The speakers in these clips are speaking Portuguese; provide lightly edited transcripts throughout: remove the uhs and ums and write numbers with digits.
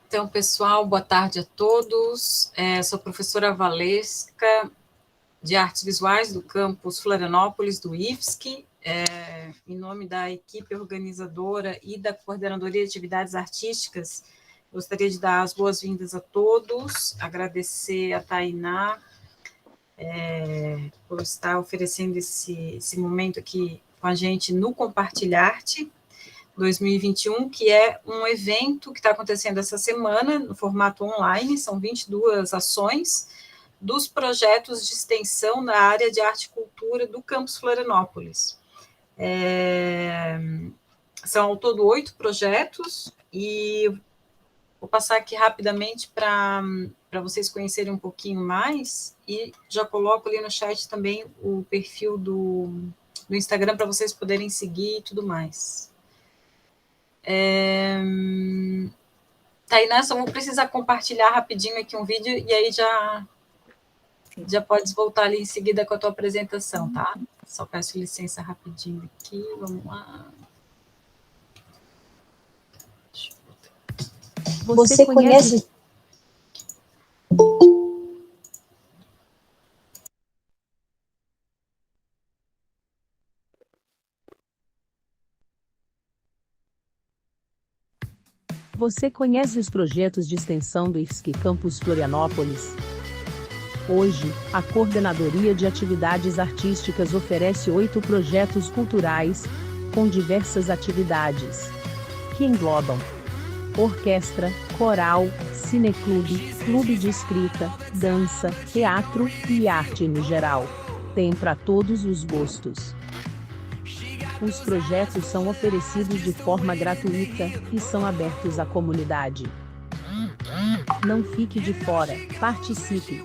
Então, pessoal, boa tarde a todos. Sou a professora Valesca, de Artes Visuais do campus Florianópolis, do IFSC, em nome da equipe organizadora e da Coordenadoria de Atividades Artísticas. Gostaria de dar as boas-vindas a todos, agradecer a Tainá por estar oferecendo esse momento aqui com a gente no Compartilharte 2021, que é um evento que está acontecendo essa semana, no formato online, são 22 ações dos projetos de extensão na área de arte e cultura do campus Florianópolis. São ao todo 8 projetos, e vou passar aqui rapidamente para vocês conhecerem um pouquinho mais, e já coloco ali no chat também o perfil do Instagram para vocês poderem seguir e tudo mais. Tainá, só vou precisar compartilhar rapidinho aqui um vídeo, e aí já podes voltar ali em seguida com a tua apresentação, tá? Só peço licença rapidinho aqui, vamos lá. Você conhece? Você conhece os projetos de extensão do IFSC Campus Florianópolis? Hoje, a Coordenadoria de Atividades Artísticas oferece 8 projetos culturais, com diversas atividades, que englobam orquestra, coral, cineclube, clube de escrita, dança, teatro e arte no geral. Tem para todos os gostos. Os projetos são oferecidos de forma gratuita e são abertos à comunidade. Não fique de fora, participe.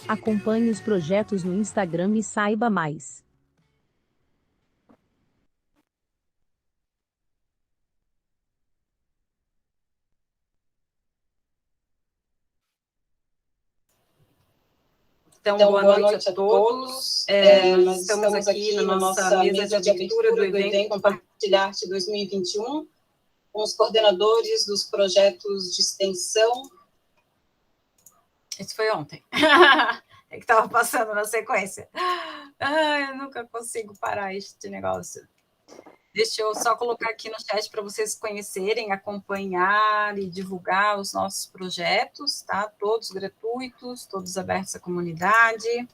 Acompanhe os projetos no Instagram e saiba mais. Então, boa noite a todos. Nós estamos aqui na nossa mesa de abertura do evento Compartilharte 2021, com os coordenadores dos projetos de extensão. Esse foi ontem. É que estava passando na sequência. Eu nunca consigo parar este negócio. Deixa eu só colocar aqui no chat para vocês conhecerem, acompanhar e divulgar os nossos projetos, tá? Todos gratuitos, todos abertos à comunidade.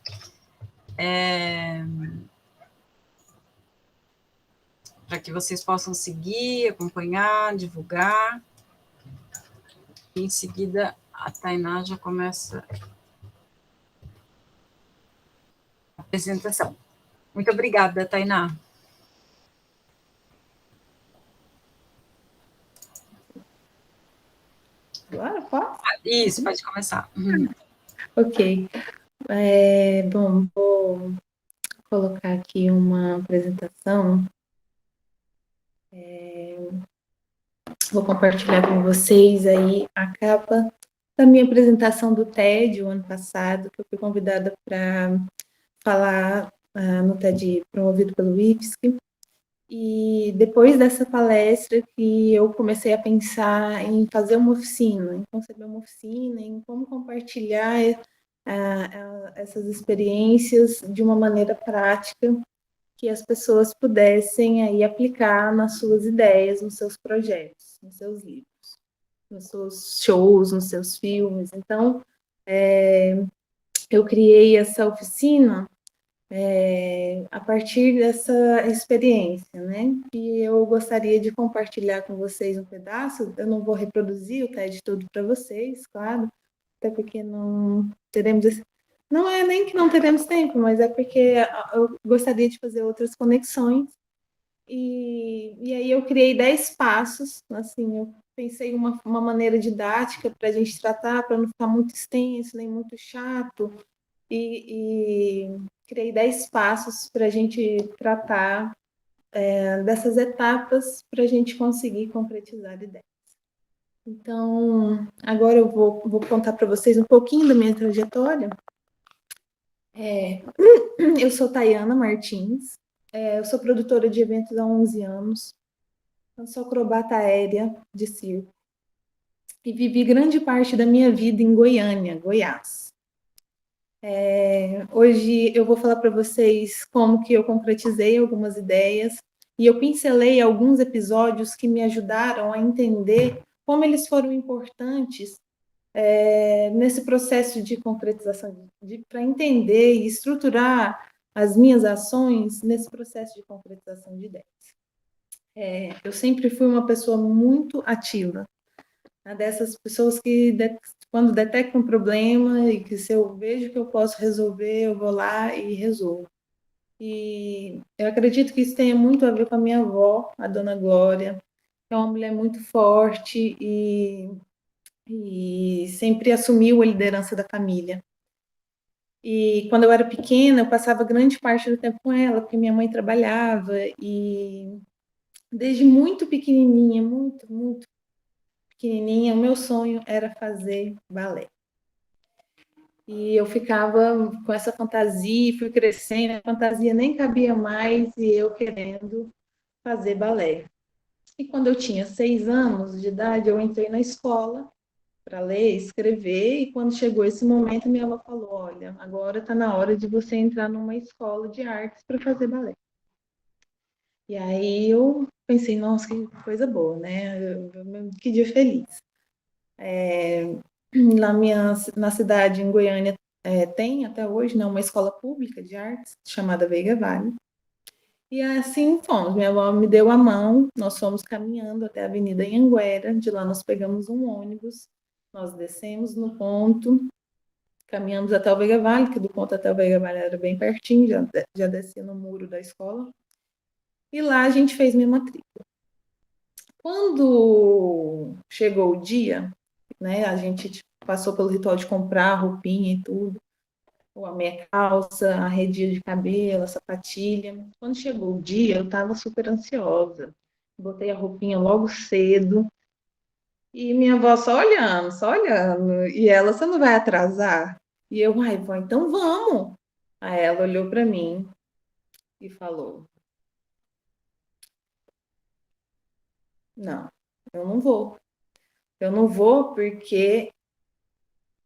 Para que vocês possam seguir, acompanhar, divulgar. E em seguida, a Tainá já começa a apresentação. Muito obrigada, Tainá. Agora pode? Isso, pode começar. Ok. Bom, vou colocar aqui uma apresentação. Vou compartilhar com vocês aí a capa da minha apresentação do TED, o ano passado, que eu fui convidada para falar no TED promovido pelo IFSC. E depois dessa palestra que eu comecei a pensar em fazer uma oficina, em conceber uma oficina, em como compartilhar essas experiências de uma maneira prática, que as pessoas pudessem aí aplicar nas suas ideias, nos seus projetos, nos seus livros, nos seus shows, nos seus filmes. Então, eu criei essa oficina a partir dessa experiência, né? E eu gostaria de compartilhar com vocês um pedaço. Eu não vou reproduzir o TED todo para vocês, claro, até porque não teremos não é nem que não teremos tempo, mas é porque eu gostaria de fazer outras conexões. E aí eu criei 10 passos, assim, eu pensei uma maneira didática para a gente tratar, para não ficar muito extenso, nem muito chato, e criei 10 passos para a gente tratar dessas etapas para a gente conseguir concretizar ideias. Então, agora eu vou contar para vocês um pouquinho da minha trajetória. Eu sou Tayana Martins, eu sou produtora de eventos há 11 anos. Eu sou acrobata aérea de circo e vivi grande parte da minha vida em Goiânia, Goiás. Hoje eu vou falar para vocês como que eu concretizei algumas ideias e eu pincelei alguns episódios que me ajudaram a entender como eles foram importantes nesse processo de concretização, para entender e estruturar as minhas ações nesse processo de concretização de ideias. Eu sempre fui uma pessoa muito ativa, né, dessas pessoas que, quando detectam um problema e que se eu vejo que eu posso resolver, eu vou lá e resolvo. E eu acredito que isso tenha muito a ver com a minha avó, a Dona Glória, que é uma mulher muito forte e sempre assumiu a liderança da família. E quando eu era pequena, eu passava grande parte do tempo com ela, porque minha mãe trabalhava, e desde muito pequenininha, muito, muito pequenininha, o meu sonho era fazer balé. E eu ficava com essa fantasia, fui crescendo, a fantasia nem cabia mais, e eu querendo fazer balé. E quando eu tinha 6 anos de idade, eu entrei na escola para ler, escrever, e quando chegou esse momento, minha avó falou: olha, agora está na hora de você entrar numa escola de artes para fazer balé. E aí eu pensei, nossa, que coisa boa, né? Que dia feliz. Na cidade, em Goiânia, tem até hoje, né, uma escola pública de artes chamada Veiga Vale. E assim fomos. Minha avó me deu a mão, nós fomos caminhando até a Avenida Anhanguera, de lá nós pegamos um ônibus, nós descemos no ponto, caminhamos até o Veiga Vale, que do ponto até o Veiga Vale era bem pertinho, já descia no muro da escola. E lá a gente fez minha matrícula. Quando chegou o dia, né, a gente passou pelo ritual de comprar a roupinha e tudo, a meia calça, a redinha de cabelo, a sapatilha. Quando chegou o dia, eu estava super ansiosa. Botei a roupinha logo cedo. E minha avó só olhando, só olhando. E ela, você não vai atrasar? E eu, ai, vó, então vamos. Aí ela olhou para mim e falou: não, eu não vou. Eu não vou porque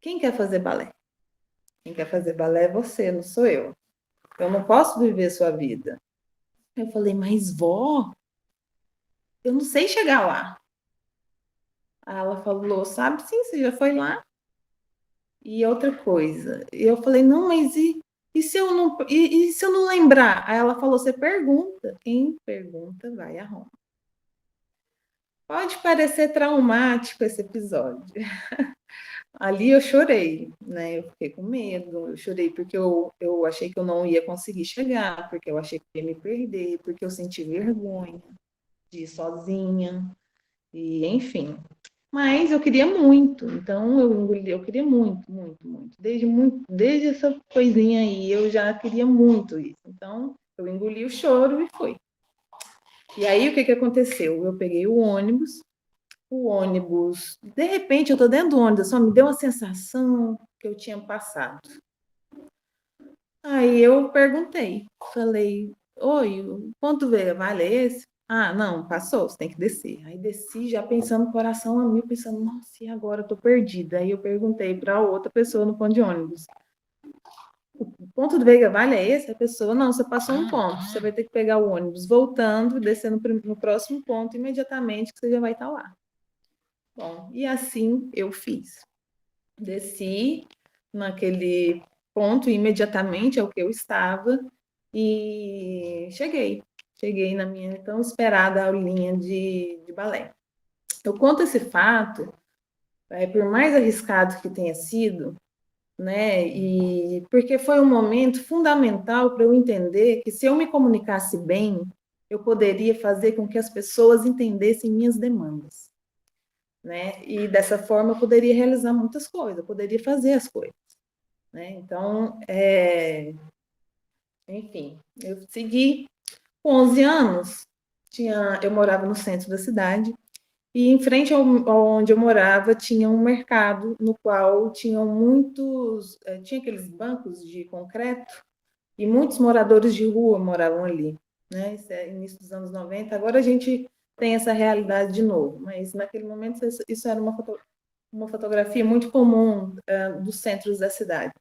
quem quer fazer balé? Quem quer fazer balé é você, não sou eu. Eu não posso viver sua vida. Eu falei, mas vó, eu não sei chegar lá. Aí ela falou, sabe sim, você já foi lá. E outra coisa, eu falei, não, mas e se eu não, e se eu não lembrar? Aí ela falou, você pergunta. Quem pergunta vai a Roma. Pode parecer traumático esse episódio. Ali eu chorei, né? Eu fiquei com medo, eu chorei porque eu achei que eu não ia conseguir chegar, porque eu achei que ia me perder, porque eu senti vergonha de ir sozinha, e enfim. Mas eu queria muito, então eu engoli, eu queria muito, muito, muito. Desde essa coisinha aí, eu já queria muito isso. Então, eu engoli o choro e fui. E aí, o que aconteceu? Eu peguei o ônibus, de repente, eu tô dentro do ônibus, só me deu uma sensação que eu tinha passado. Aí eu perguntei, falei, oi, o ponto vale é esse? Ah, não, passou, você tem que descer. Aí desci já pensando, coração a mil, pensando, nossa, e agora eu tô perdida. Aí eu perguntei para outra pessoa no ponto de ônibus, o ponto do Veiga Vale é esse? A pessoa, não, você passou um ponto, você vai ter que pegar o ônibus voltando, descendo no próximo ponto imediatamente, que você já vai estar lá. Bom, e assim eu fiz. Desci naquele ponto imediatamente ao que eu estava e cheguei. Cheguei na minha tão esperada aulinha de balé. Eu conto esse fato, por mais arriscado que tenha sido, né? E porque foi um momento fundamental para eu entender que se eu me comunicasse bem, eu poderia fazer com que as pessoas entendessem minhas demandas, né? E dessa forma eu poderia realizar muitas coisas, eu poderia fazer as coisas, né? Então, enfim, eu segui. Com 11 anos, eu morava no centro da cidade e em frente onde eu morava tinha um mercado no qual tinham tinha aqueles bancos de concreto e muitos moradores de rua moravam ali, né? Isso é início dos anos 90. Agora a gente tem essa realidade de novo, mas naquele momento isso era uma fotografia muito comum dos centros da cidade.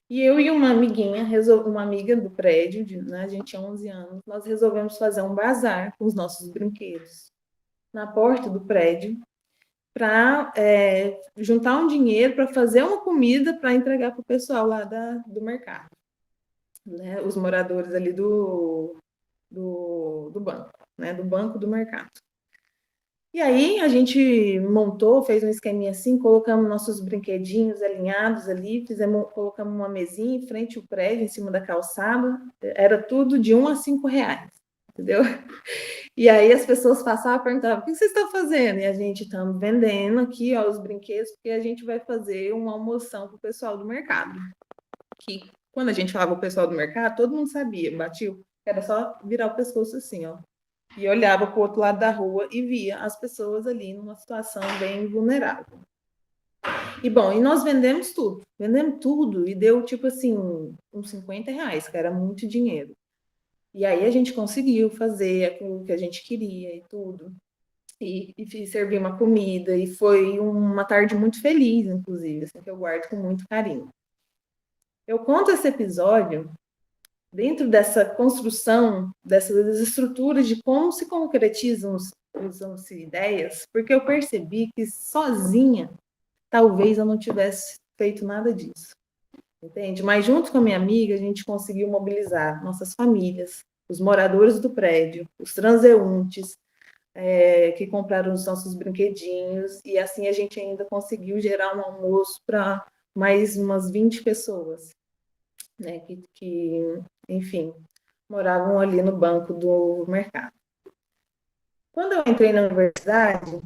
E eu e uma amiguinha, uma amiga do prédio, né, a gente tinha 11 anos, nós resolvemos fazer um bazar com os nossos brinquedos na porta do prédio para juntar um dinheiro para fazer uma comida para entregar para o pessoal lá do mercado, né, os moradores ali do banco, né, do banco do mercado. E aí a gente montou, fez um esqueminha assim, colocamos nossos brinquedinhos alinhados ali, colocamos uma mesinha em frente ao prédio, em cima da calçada, era tudo de R$ 1 a R$ 5, entendeu? E aí as pessoas passavam e perguntavam, o que vocês estão fazendo? E a gente estamos vendendo aqui ó, os brinquedos, porque a gente vai fazer uma almoção para o pessoal do mercado. Que quando a gente falava o pessoal do mercado, todo mundo sabia, batia, era só virar o pescoço assim, ó. E olhava para o outro lado da rua e via as pessoas ali numa situação bem vulnerável. E bom, e nós vendemos tudo, e deu tipo assim, uns R$ 50, que era muito dinheiro. E aí a gente conseguiu fazer aquilo que a gente queria e tudo. E servir uma comida, e foi uma tarde muito feliz, inclusive, assim, que eu guardo com muito carinho. Eu conto esse episódio dentro dessa construção, dessas estruturas de como se concretizam as ideias, porque eu percebi que sozinha, talvez eu não tivesse feito nada disso, entende? Mas junto com a minha amiga, a gente conseguiu mobilizar nossas famílias, os moradores do prédio, os transeuntes, que compraram os nossos brinquedinhos, e assim a gente ainda conseguiu gerar um almoço para mais umas 20 pessoas, né, enfim, moravam ali no banco do mercado. Quando eu entrei na universidade,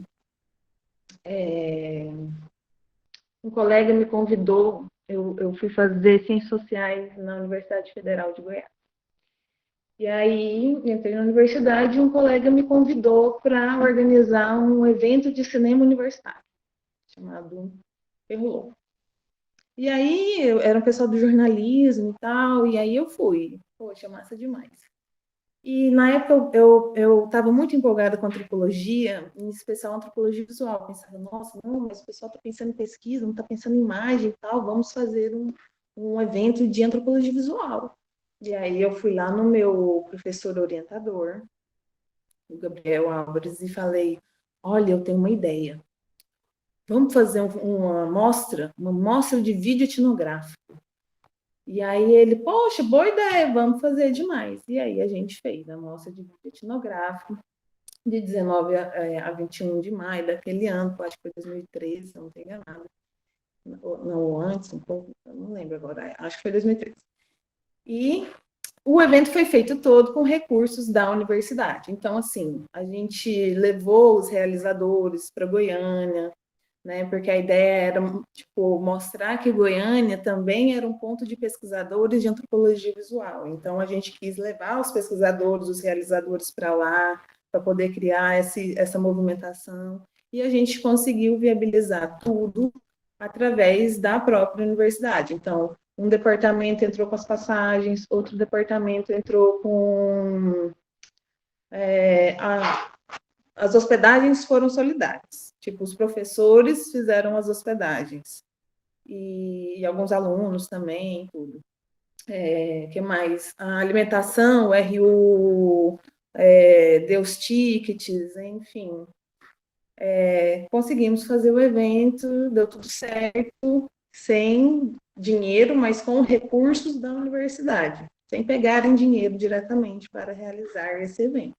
um colega me convidou, eu fui fazer Ciências Sociais na Universidade Federal de Goiás. E aí, entrei na universidade e um colega me convidou para organizar um evento de cinema universitário, chamado Perrolou. E aí, era um pessoal do jornalismo e tal, e aí eu fui. Poxa, massa demais. E na época eu estava muito empolgada com antropologia, em especial antropologia visual. Pensava, nossa, não, mas o pessoal está pensando em pesquisa, não está pensando em imagem e tal, vamos fazer um evento de antropologia visual. E aí eu fui lá no meu professor orientador, o Gabriel Álvares, e falei, olha, eu tenho uma ideia. Vamos fazer uma mostra de vídeo etnográfico. E aí ele, poxa, boa ideia, vamos fazer demais. E aí a gente fez a mostra de vídeo etnográfico de 19 a 21 de maio daquele ano, acho que foi 2013, se não estou enganada. Não, antes, um pouco, eu não lembro agora, acho que foi 2013. E o evento foi feito todo com recursos da universidade. Então, assim, a gente levou os realizadores para Goiânia, né? Porque a ideia era, tipo, mostrar que Goiânia também era um ponto de pesquisadores de antropologia visual. Então, a gente quis levar os pesquisadores, os realizadores para lá, para poder criar essa movimentação. E a gente conseguiu viabilizar tudo através da própria universidade. Então, um departamento entrou com as passagens, outro departamento entrou com as hospedagens foram solidárias. Tipo, os professores fizeram as hospedagens. E alguns alunos também, tudo. Que mais? A alimentação, o RU deu os tickets, enfim. Conseguimos fazer o evento, deu tudo certo, sem dinheiro, mas com recursos da universidade, sem pegarem dinheiro diretamente para realizar esse evento.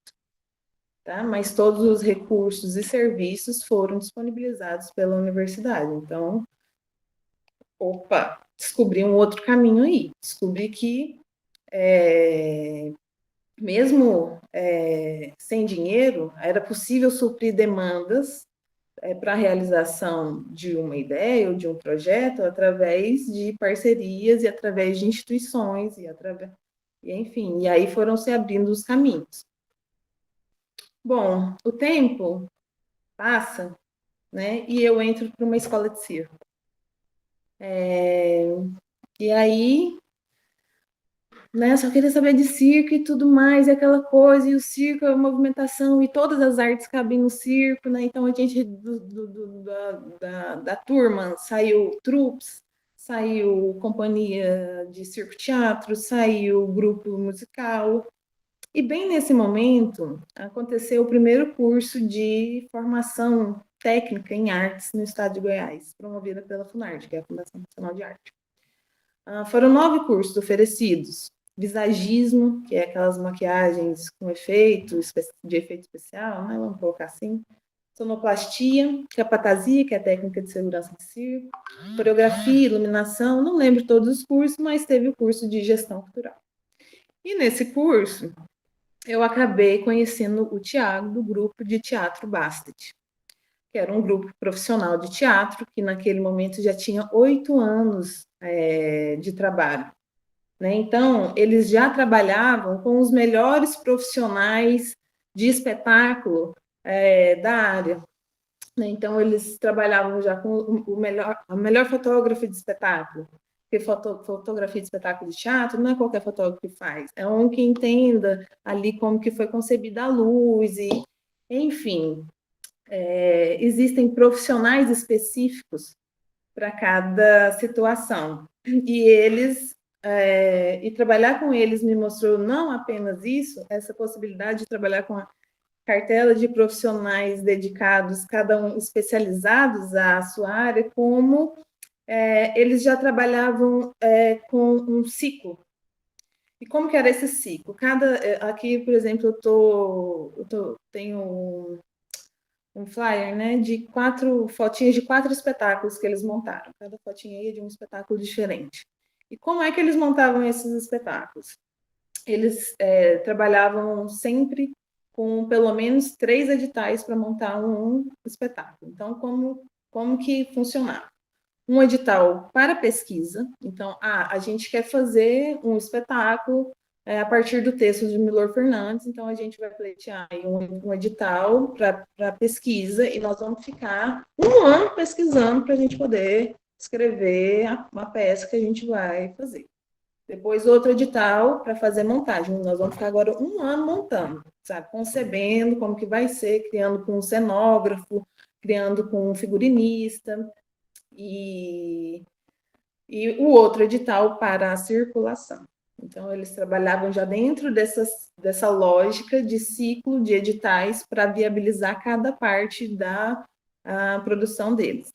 Tá? Mas todos os recursos e serviços foram disponibilizados pela universidade. Então, descobri um outro caminho aí. Descobri que, mesmo sem dinheiro, era possível suprir demandas para a realização de uma ideia ou de um projeto através de parcerias e através de instituições enfim, e aí foram se abrindo os caminhos. Bom, o tempo passa, né? E eu entro para uma escola de circo. E aí né? Só queria saber de circo e tudo mais, e aquela coisa, e o circo, a movimentação, e todas as artes cabem no circo, né? Então a gente da turma saiu trupes, saiu companhia de circo-teatro, saiu grupo musical. E bem nesse momento aconteceu o primeiro curso de formação técnica em artes no estado de Goiás, promovida pela Funarte, que é a Fundação Nacional de Arte. Foram 9 cursos oferecidos. Visagismo, que é aquelas maquiagens com efeito, de efeito especial, né? Vamos colocar assim. Sonoplastia, capatasia, que é a técnica de segurança de circo. Coreografia, iluminação, não lembro todos os cursos, mas teve o curso de gestão cultural. E nesse curso, eu acabei conhecendo o Tiago, do grupo de teatro Bastet, que era um grupo profissional de teatro, que naquele momento já tinha 8 anos de trabalho. Né? Então, eles já trabalhavam com os melhores profissionais de espetáculo da área. Né? Então, eles trabalhavam já com a melhor fotógrafa de espetáculo, porque fotografia de espetáculo de teatro não é qualquer fotógrafo que faz, é um que entenda ali como que foi concebida a luz, e, enfim, existem profissionais específicos para cada situação. E eles e trabalhar com eles me mostrou não apenas isso, essa possibilidade de trabalhar com a cartela de profissionais dedicados, cada um especializados à sua área, como eles já trabalhavam com um ciclo. E como que era esse ciclo? Aqui, por exemplo, tenho um flyer, né, de 4 fotinhas de 4 espetáculos que eles montaram. Cada fotinha aí é de um espetáculo diferente. E como é que eles montavam esses espetáculos? Eles trabalhavam sempre com pelo menos 3 editais para montar um espetáculo. Então, como que funcionava? Um edital para pesquisa. Então, a gente quer fazer um espetáculo a partir do texto de Milor Fernandes, então a gente vai pleitear um edital para pesquisa e nós vamos ficar 1 ano pesquisando para a gente poder escrever uma peça que a gente vai fazer. Depois outro edital para fazer montagem. Nós vamos ficar agora 1 ano montando, sabe? Concebendo como que vai ser, criando com um cenógrafo, criando com um figurinista, e o outro edital para a circulação. Então, eles trabalhavam já dentro dessa lógica de ciclo de editais para viabilizar cada parte da produção deles,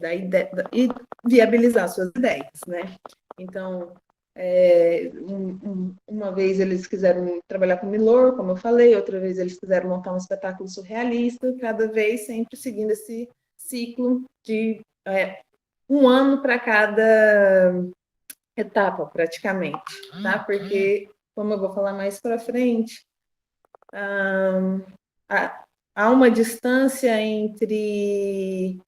e viabilizar suas ideias, né? Então, uma vez eles quiseram trabalhar com Milor, como eu falei, outra vez eles quiseram montar um espetáculo surrealista, cada vez sempre seguindo esse ciclo de 1 ano para cada etapa, praticamente, tá? Porque, como eu vou falar mais para frente, há uma distância entre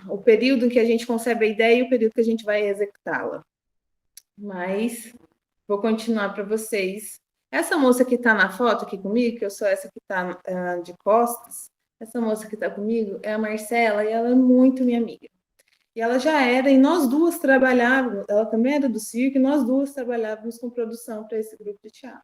o período em que a gente concebe a ideia e o período que a gente vai executá-la. Mas vou continuar para vocês. Essa moça que está na foto aqui comigo, que eu sou essa que está de costas, essa moça que está comigo é a Marcela, e ela é muito minha amiga. E ela já era, e nós duas trabalhávamos, ela também era do circo, e nós duas trabalhávamos com produção para esse grupo de teatro.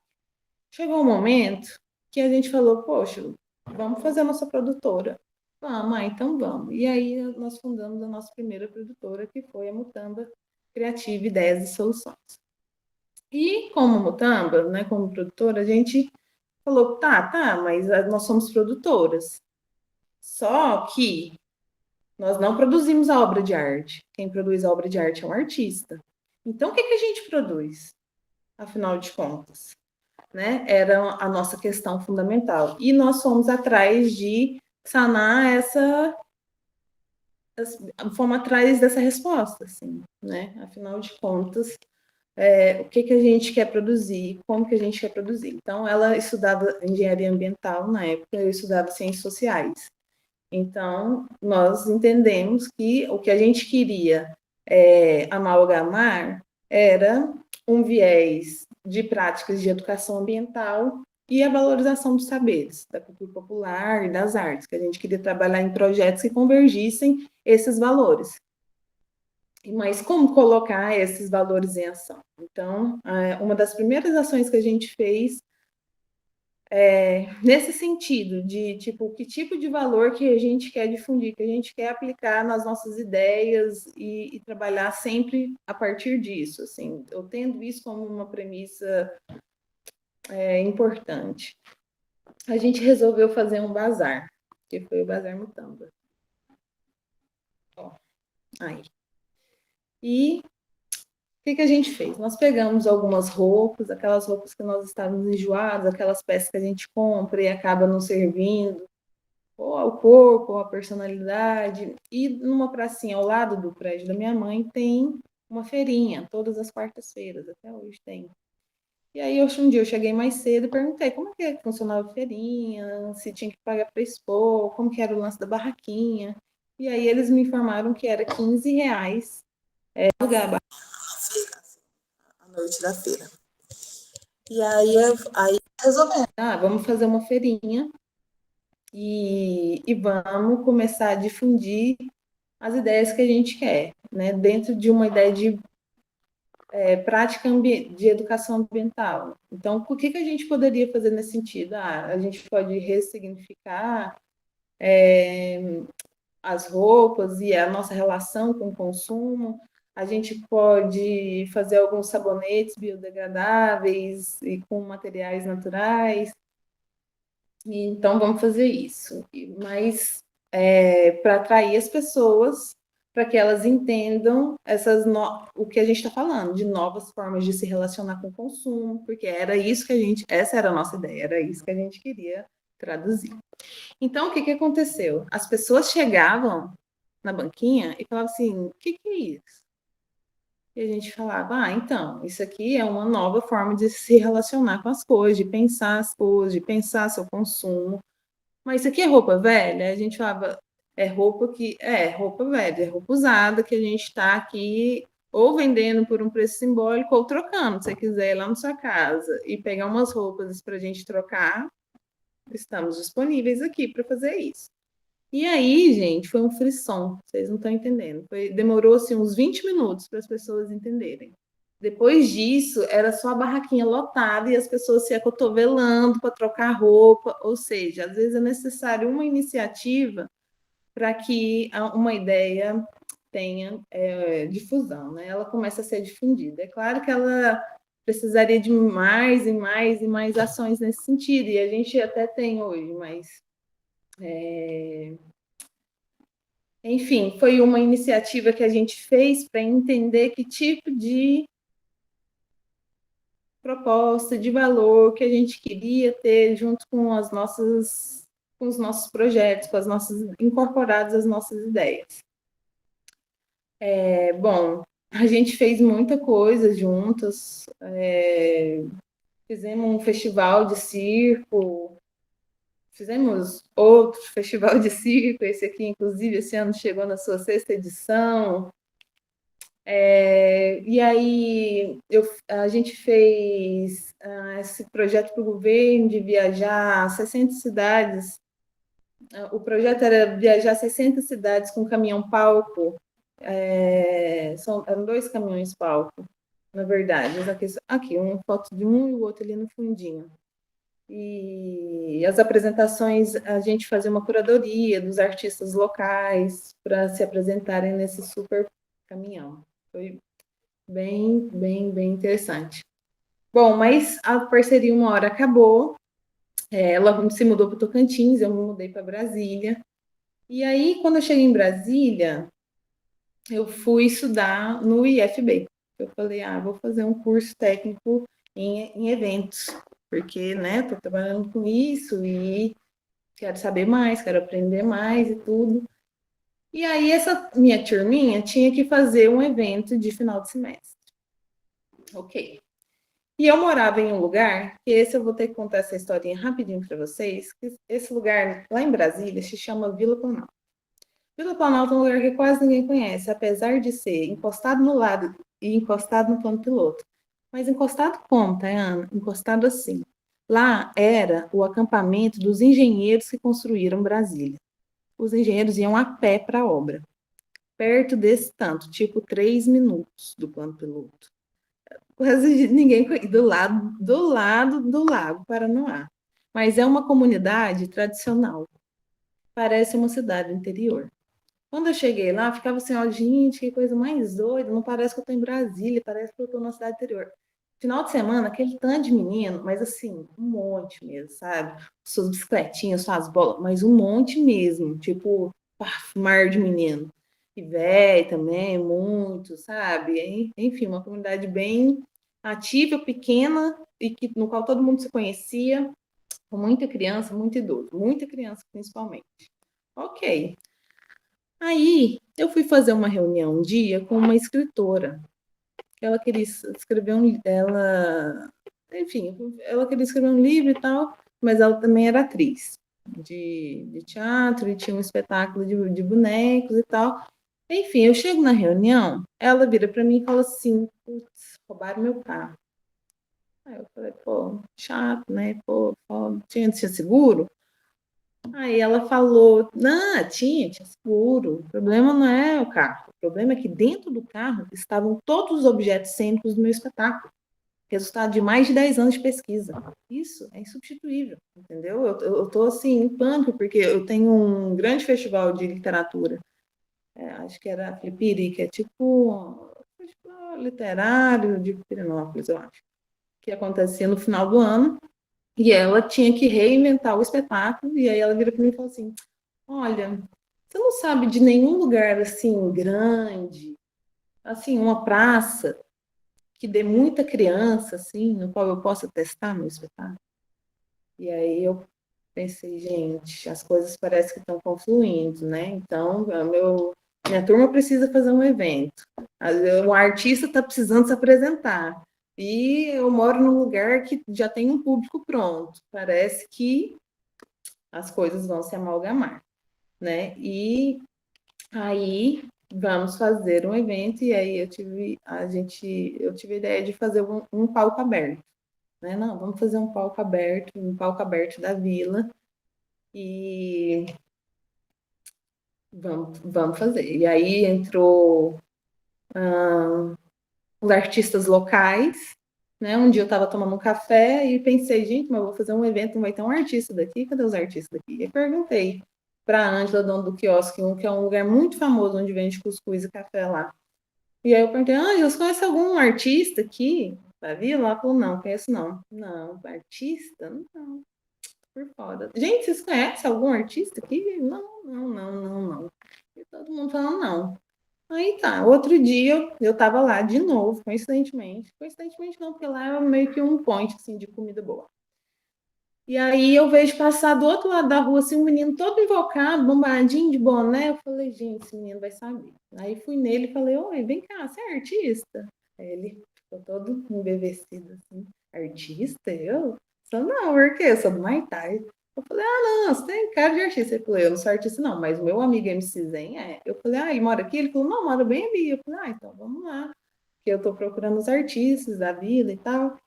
Chegou um momento que a gente falou, poxa, vamos fazer a nossa produtora. Vamos, então vamos. E aí nós fundamos a nossa primeira produtora, que foi a Mutamba Criativa Ideias e Soluções. E como Mutamba, né, como produtora, a gente falou, tá, mas nós somos produtoras. Só que nós não produzimos a obra de arte. Quem produz a obra de arte é um artista. Então, o que a gente produz? Afinal de contas, né? Era a nossa questão fundamental. E nós fomos atrás de sanar fomos atrás dessa resposta, assim, né? Afinal de contas, o que a gente quer produzir, como que a gente quer produzir. Então, ela estudava engenharia ambiental na época, eu estudava ciências sociais. Então, nós entendemos que o que a gente queria amalgamar era um viés de práticas de educação ambiental e a valorização dos saberes, da cultura popular e das artes, que a gente queria trabalhar em projetos que convergissem esses valores. Mas como colocar esses valores em ação? Então, uma das primeiras ações que a gente fez nesse sentido, de tipo, que tipo de valor que a gente quer difundir, que a gente quer aplicar nas nossas ideias e trabalhar sempre a partir disso, assim, eu tendo isso como uma premissa importante. A gente resolveu fazer um bazar, que foi o Bazar Mutamba. Ó, aí. E o que a gente fez? Nós pegamos algumas roupas, aquelas roupas que nós estávamos enjoados, aquelas peças que a gente compra e acaba não servindo, ou ao corpo, ou à personalidade. E numa pracinha ao lado do prédio da minha mãe tem uma feirinha, todas as quartas-feiras, até hoje tem. E aí, um dia eu cheguei mais cedo e perguntei como é que funcionava a feirinha, se tinha que pagar para expor, como que era o lance da barraquinha. E aí eles me informaram que era R$ 15 alugar a barraquinha à noite da feira. E aí resolvemos, vamos fazer uma feirinha e vamos começar a difundir as ideias que a gente quer, né? Dentro de uma ideia de prática de educação ambiental. Então, o que a gente poderia fazer nesse sentido? A gente pode ressignificar as roupas e a nossa relação com o consumo. A gente pode fazer alguns sabonetes biodegradáveis e com materiais naturais. E, então, vamos fazer isso. Mas para atrair as pessoas, para que elas entendam o que a gente está falando, de novas formas de se relacionar com o consumo, porque era isso que essa era a nossa ideia, era isso que a gente queria traduzir. Então, o que aconteceu? As pessoas chegavam na banquinha e falavam assim, o que é isso? E a gente falava, então, isso aqui é uma nova forma de se relacionar com as coisas, de pensar as coisas, de pensar seu consumo. Mas isso aqui é roupa velha? A gente falava, roupa velha, é roupa usada que a gente está aqui ou vendendo por um preço simbólico ou trocando. Se você quiser ir lá na sua casa e pegar umas roupas para a gente trocar, estamos disponíveis aqui para fazer isso. E aí, gente, foi um frisson, vocês não estão entendendo. Demorou assim, uns 20 minutos para as pessoas entenderem. Depois disso, era só a barraquinha lotada e as pessoas se acotovelando para trocar roupa. Ou seja, às vezes é necessário uma iniciativa para que uma ideia tenha difusão, né? Ela começa a ser difundida. É claro que ela precisaria de mais e mais e mais ações nesse sentido, e a gente até tem hoje, mas enfim, foi uma iniciativa que a gente fez para entender que tipo de proposta, de valor que a gente queria ter junto com com os nossos projetos, com as nossas incorporadas às nossas ideias. Bom, a gente fez muita coisa juntas, fizemos um festival de circo, fizemos outro festival de circo, esse aqui, inclusive, esse ano chegou na sua 6ª edição. E aí a gente fez esse projeto para o governo de viajar 60 cidades. O projeto era viajar 60 cidades com caminhão-palco. Eram 2 caminhões-palco, na verdade. Aqui, uma foto de um e o outro ali no fundinho. E as apresentações, a gente fazia uma curadoria dos artistas locais para se apresentarem nesse super caminhão. Foi bem, bem, bem interessante. Bom, mas a parceria uma hora acabou, ela se mudou para o Tocantins, eu me mudei para Brasília. E aí, quando eu cheguei em Brasília, eu fui estudar no IFB. Eu falei, vou fazer um curso técnico em eventos, porque, né, estou trabalhando com isso e quero saber mais, quero aprender mais e tudo. E aí, essa minha turminha tinha que fazer um evento de final de semestre. Ok. E eu morava em um lugar, que esse eu vou ter que contar essa historinha rapidinho para vocês, que esse lugar, lá em Brasília, se chama Vila Planalto. Vila Planalto é um lugar que quase ninguém conhece, apesar de ser encostado no lado e encostado no plano piloto. Mas encostado como, Tayana? Encostado assim. Lá era o acampamento dos engenheiros que construíram Brasília. Os engenheiros iam a pé para a obra. perto desse tanto, tipo 3 minutos do plano piloto. Quase ninguém do Lago Paranoá. Mas é uma comunidade tradicional. Parece uma cidade interior. Quando eu cheguei lá, ficava assim, ó, gente, que coisa mais doida, não parece que eu estou em Brasília, parece que eu estou numa cidade interior. Final de semana, aquele tanto de menino, mas assim, um monte mesmo, sabe? Suas bicicletinhas, suas bolas, mas um monte mesmo, tipo, mar de menino. E velho também, muito, sabe? Enfim, uma comunidade bem ativa, pequena, e que, no qual todo mundo se conhecia, com muita criança, muito idoso, muita criança principalmente. Ok. Aí eu fui fazer uma reunião um dia com uma escritora. Ela queria escrever ela queria escrever um livro e tal, mas ela também era atriz de teatro e tinha um espetáculo de bonecos e tal. Enfim, eu chego na reunião, ela vira para mim e fala assim: putz, roubaram meu carro. Aí eu falei, pô, chato, né? Pô, tinha seguro? Aí ela falou, não, tinha seguro. O problema não é o carro. O problema é que dentro do carro estavam todos os objetos cênicos do meu espetáculo. Resultado de mais de 10 anos de pesquisa. Isso é insubstituível, entendeu? Eu tô, assim, em pânico, porque eu tenho um grande festival de literatura. Acho que era Flipiri, que é tipo um festival literário de Pirenópolis, eu acho. Que acontecia no final do ano. E ela tinha que reinventar o espetáculo, e aí ela vira para mim e falou assim: olha, você não sabe de nenhum lugar assim grande, assim, uma praça que dê muita criança, assim, no qual eu possa testar meu espetáculo? E aí eu pensei, gente, as coisas parecem que estão confluindo, né? Então, minha turma precisa fazer um evento. Um artista está precisando se apresentar. E eu moro num lugar que já tem um público pronto. Parece que as coisas vão se amalgamar, né? E aí vamos fazer um evento, e aí eu tive a ideia de fazer um palco aberto, né? Não, vamos fazer um palco aberto da vila, e vamos fazer. E aí entrou os artistas locais, né? Um dia eu estava tomando um café e pensei, gente, mas eu vou fazer um evento, não vai ter um artista daqui? Cadê os artistas daqui? E perguntei para a Ângela, dona do quiosque, que é um lugar muito famoso onde vende cuscuz e café lá. E aí eu perguntei, Ângela, você conhece algum artista aqui da vila? Ela falou, não, conheço não. Não, artista? Não, por fora. Gente, vocês conhecem algum artista aqui? Não. E todo mundo falando não. Aí tá, outro dia eu tava lá de novo, coincidentemente não, porque lá é meio que um point, assim, de comida boa. E aí eu vejo passar do outro lado da rua, assim, um menino todo invocado, bombadinho de boné. Eu falei, gente, esse menino vai saber. Aí fui nele e falei, oi, vem cá, você é artista? Aí ele ficou todo embevecido, assim, artista? Eu? Sou não, por quê? Eu sou do Muay Thai. Eu falei, não, você tem cara de artista. Ele falou, eu não sou artista não, mas o meu amigo MC Zen é. Eu falei, ele mora aqui? Ele falou, não, mora bem ali. Eu falei, então vamos lá, porque eu tô procurando os artistas da vila e tal.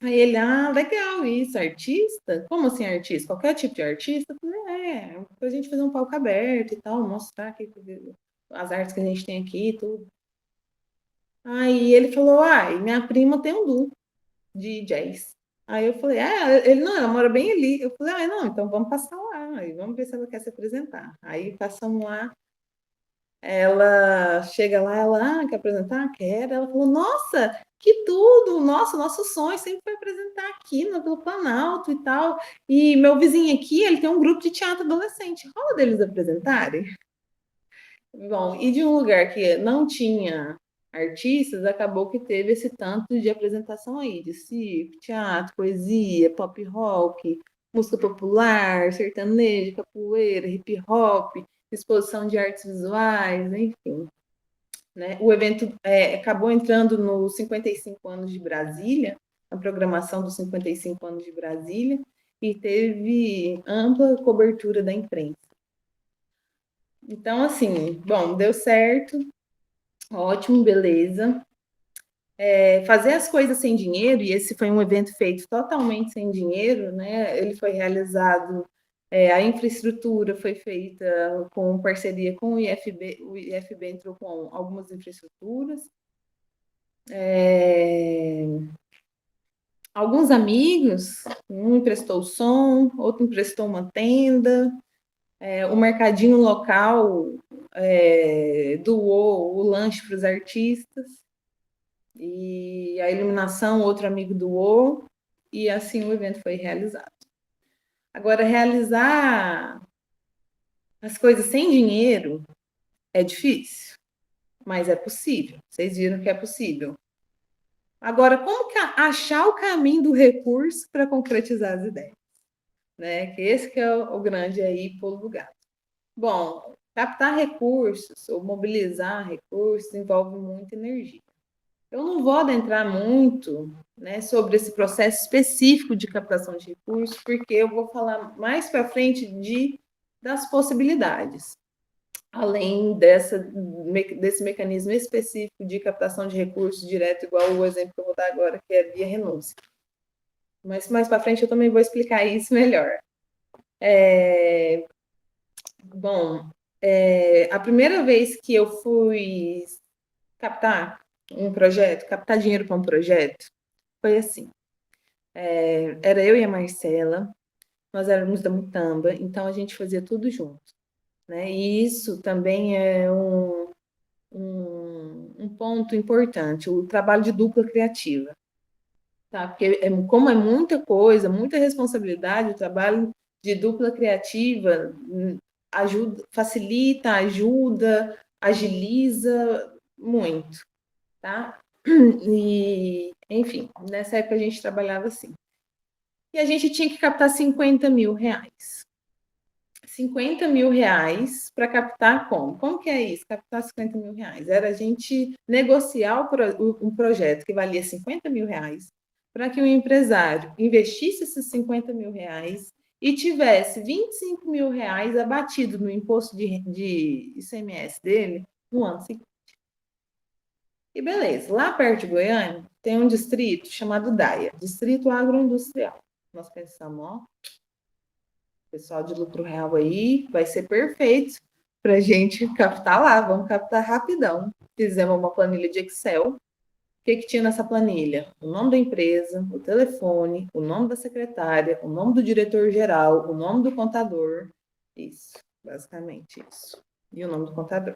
Aí ele, legal isso, artista? Como assim artista? Qualquer tipo de artista? Eu falei, pra gente fazer um palco aberto e tal, mostrar aqui as artes que a gente tem aqui e tudo. Aí ele falou, minha prima tem um duo de jazz. Aí eu falei, ele não, ela mora bem ali. Eu falei, não, então vamos passar lá, e vamos ver se ela quer se apresentar. Aí passamos lá, ela chega lá, ela, quer apresentar? Quer. Ela falou, nossa, que tudo! Nossa, nosso sonho sempre foi apresentar aqui no Planalto e tal. E meu vizinho aqui, ele tem um grupo de teatro adolescente. Rola deles apresentarem? Bom, e de um lugar que não tinha artistas, acabou que teve esse tanto de apresentação aí, de circo, teatro, poesia, pop rock, música popular, sertanejo, capoeira, hip hop, exposição de artes visuais, enfim. Né? O evento acabou entrando nos 55 anos de Brasília, na programação dos 55 anos de Brasília, e teve ampla cobertura da imprensa. Então, assim, bom, deu certo, ótimo, beleza. Fazer as coisas sem dinheiro, e esse foi um evento feito totalmente sem dinheiro, né? Ele foi realizado A infraestrutura foi feita com parceria com o IFB entrou com algumas infraestruturas. Alguns amigos, um emprestou o som, outro emprestou uma tenda, o mercadinho local doou o lanche para os artistas, e a iluminação, outro amigo doou, e assim o evento foi realizado. Agora, realizar as coisas sem dinheiro é difícil, mas é possível. Vocês viram que é possível. Agora, como que achar o caminho do recurso para concretizar as ideias? Né? Que esse que é o grande aí pulo do gato. Bom, captar recursos ou mobilizar recursos envolve muita energia. Eu não vou adentrar muito, né, sobre esse processo específico de captação de recursos, porque eu vou falar mais para frente das possibilidades, além desse mecanismo específico de captação de recursos direto, igual o exemplo que eu vou dar agora, que é via renúncia. Mas mais para frente eu também vou explicar isso melhor. Bom, a primeira vez que eu fui captar dinheiro para um projeto, foi assim. Era eu e a Marcela, nós éramos da Mutamba, então a gente fazia tudo junto. Né? E isso também é um ponto importante, o trabalho de dupla criativa. Tá? Porque como é muita coisa, muita responsabilidade, o trabalho de dupla criativa facilita, ajuda, agiliza muito. Tá? E, enfim, nessa época a gente trabalhava assim. E a gente tinha que captar 50 mil reais. 50 mil reais para captar como? Como que é isso? Captar 50 mil reais? Era a gente negociar um projeto que valia 50 mil reais para que o empresário investisse esses 50 mil reais e tivesse 25 mil reais abatido no imposto de ICMS dele no ano seguinte. E beleza, lá perto de Goiânia tem um distrito chamado DAIA, Distrito Agroindustrial. Nós pensamos, ó, pessoal de lucro real aí, vai ser perfeito para a gente captar lá, vamos captar rapidão. Fizemos uma planilha de Excel. O que tinha nessa planilha? O nome da empresa, o telefone, o nome da secretária, o nome do diretor-geral, o nome do contador. Isso, basicamente isso. E o nome do contador.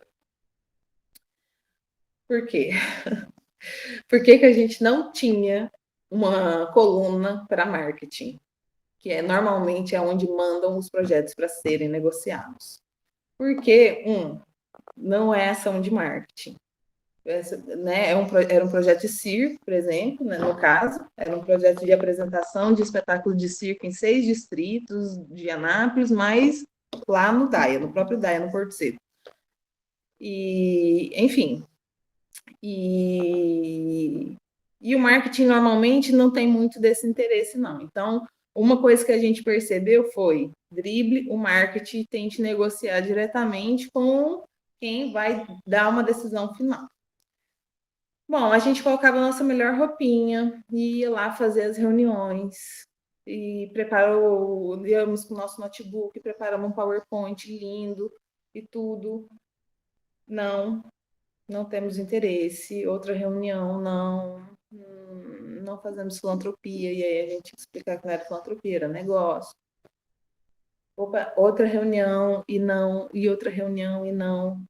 Por quê? Por que a gente não tinha uma coluna para marketing? Que normalmente é onde mandam os projetos para serem negociados. Porque, não é ação de marketing. Né, era um projeto de circo, por exemplo, né, no caso, era um projeto de apresentação de espetáculo de circo em 6 distritos de Anápolis, mas lá no DAIA, no próprio DAIA, no Porto Seco. E, enfim, e o marketing normalmente não tem muito desse interesse, não. Então, uma coisa que a gente percebeu foi: drible o marketing, tente negociar diretamente com quem vai dar uma decisão final. Bom, a gente colocava a nossa melhor roupinha, ia lá fazer as reuniões, e íamos com o nosso notebook, preparamos um PowerPoint lindo e tudo. Não temos interesse. Outra reunião, não fazemos filantropia, e aí a gente explicar que não era filantropia, era negócio. Outra reunião e não, e outra reunião e não,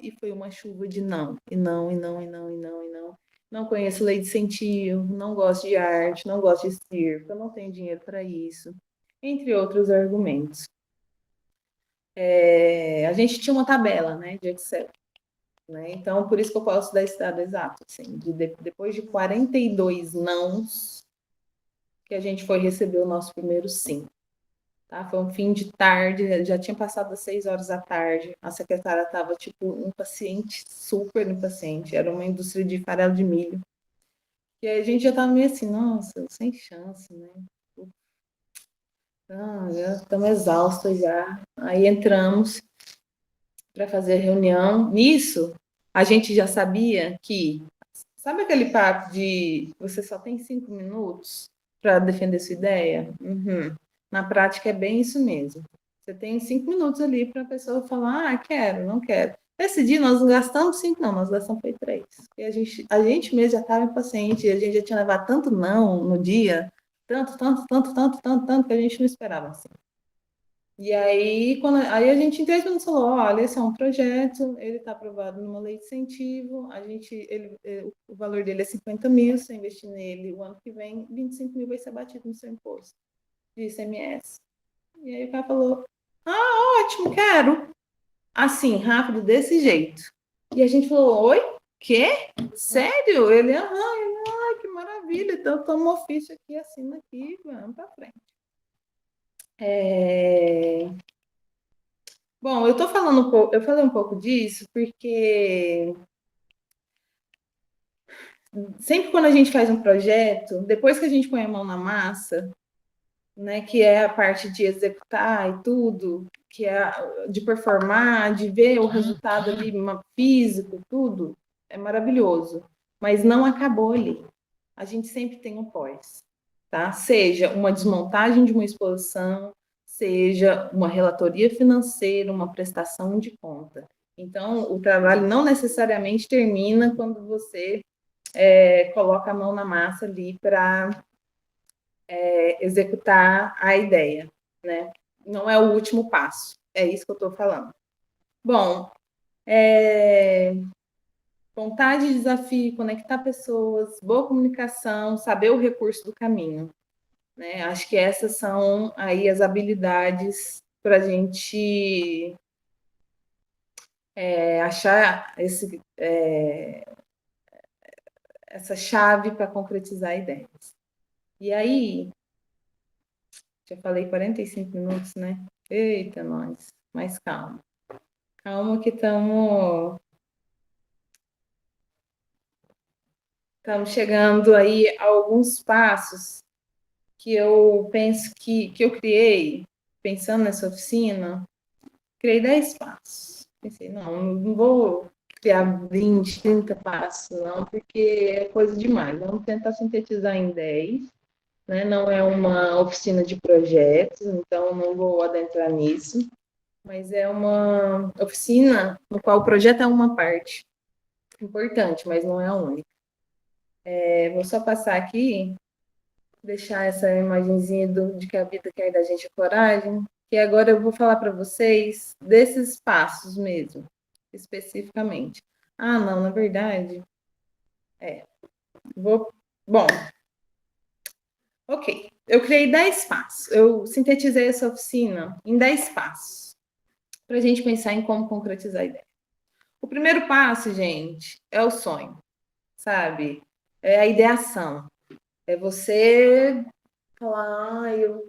e foi uma chuva de não, e não, e não, e não, e não, e não. Não conheço lei de incentivo, não gosto de arte, não gosto de circo, eu não tenho dinheiro para isso, entre outros argumentos. A gente tinha uma tabela, né, de Excel. Né? Então, por isso que eu posso dar esse dado exato. Assim, depois de 42 nãos, que a gente foi receber o nosso primeiro sim. Tá? Foi um fim de tarde, já tinha passado as 6 horas da tarde, a secretária estava, tipo, impaciente, super impaciente, era uma indústria de farelo de milho. E aí a gente já estava meio assim, nossa, sem chance, né? Já estamos exaustos já. Aí entramos para fazer a reunião. Nisso, a gente já sabia que, sabe aquele papo de você só tem 5 minutos para defender sua ideia? Na prática é bem isso mesmo. Você tem 5 minutos ali para a pessoa falar, quero, não quero. Esse dia nós não gastamos 5, não, nós gastamos foi 3. E a gente mesmo já estava impaciente, a gente já tinha levado tanto não no dia, tanto, que a gente não esperava assim. E aí, aí a gente em 3 minutos falou, olha, esse é um projeto, ele está aprovado numa lei de incentivo, o valor dele é 50 mil, se você investir nele o ano que vem, 25 mil vai ser batido no seu imposto de ICMS. E aí o cara falou, ótimo, quero. Assim, rápido, desse jeito. E a gente falou, oi? Quê? Sério? Ele, que maravilha, então toma um ofício aqui, assina aqui, vamos para frente. Bom, eu falei um pouco disso porque sempre quando a gente faz um projeto, depois que a gente põe a mão na massa, né, que é a parte de executar e tudo, que é de performar, de ver o resultado ali físico, tudo, é maravilhoso. Mas não acabou ali. A gente sempre tem um pós, tá? Seja uma desmontagem de uma exposição, seja uma relatoria financeira, uma prestação de conta. Então, o trabalho não necessariamente termina quando você coloca a mão na massa ali para executar a ideia, né? Não é o último passo, é isso que eu estou falando. Bom, vontade, desafio, conectar pessoas, boa comunicação, saber o recurso do caminho, né? Acho que essas são aí as habilidades para a gente achar essa chave para concretizar ideias. E aí, já falei 45 minutos, né? Eita, nós. Mas calma. Calma que estamos chegando aí a alguns passos que eu penso que eu criei, pensando nessa oficina, criei 10 passos. Pensei, não vou criar 20, 30 passos, não, porque é coisa demais. Vamos tentar sintetizar em 10. Né? Não é uma oficina de projetos, então não vou adentrar nisso, mas é uma oficina no qual o projeto é uma parte importante, mas não é a única. Vou só passar aqui, deixar essa imagenzinha de que a vida quer da gente coragem, que agora eu vou falar para vocês desses passos mesmo, especificamente. Não, na verdade, bom, ok. Eu criei 10 passos. Eu sintetizei essa oficina em 10 passos para a gente pensar em como concretizar a ideia. O primeiro passo, gente, é o sonho, sabe? É a ideação. É você falar, eu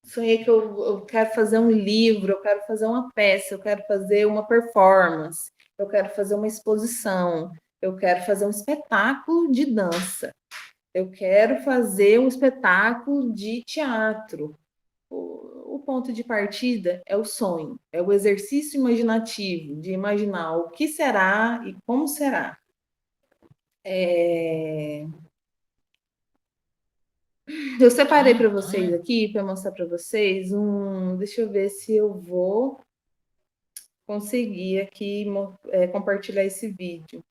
sonhei que eu quero fazer um livro, eu quero fazer uma peça, eu quero fazer uma performance, eu quero fazer uma exposição, eu quero fazer um espetáculo de dança. Eu quero fazer um espetáculo de teatro. O ponto de partida é o sonho, é o exercício imaginativo, de imaginar o que será e como será. Eu separei para vocês aqui, para mostrar para vocês Deixa eu ver se eu vou conseguir aqui compartilhar esse vídeo.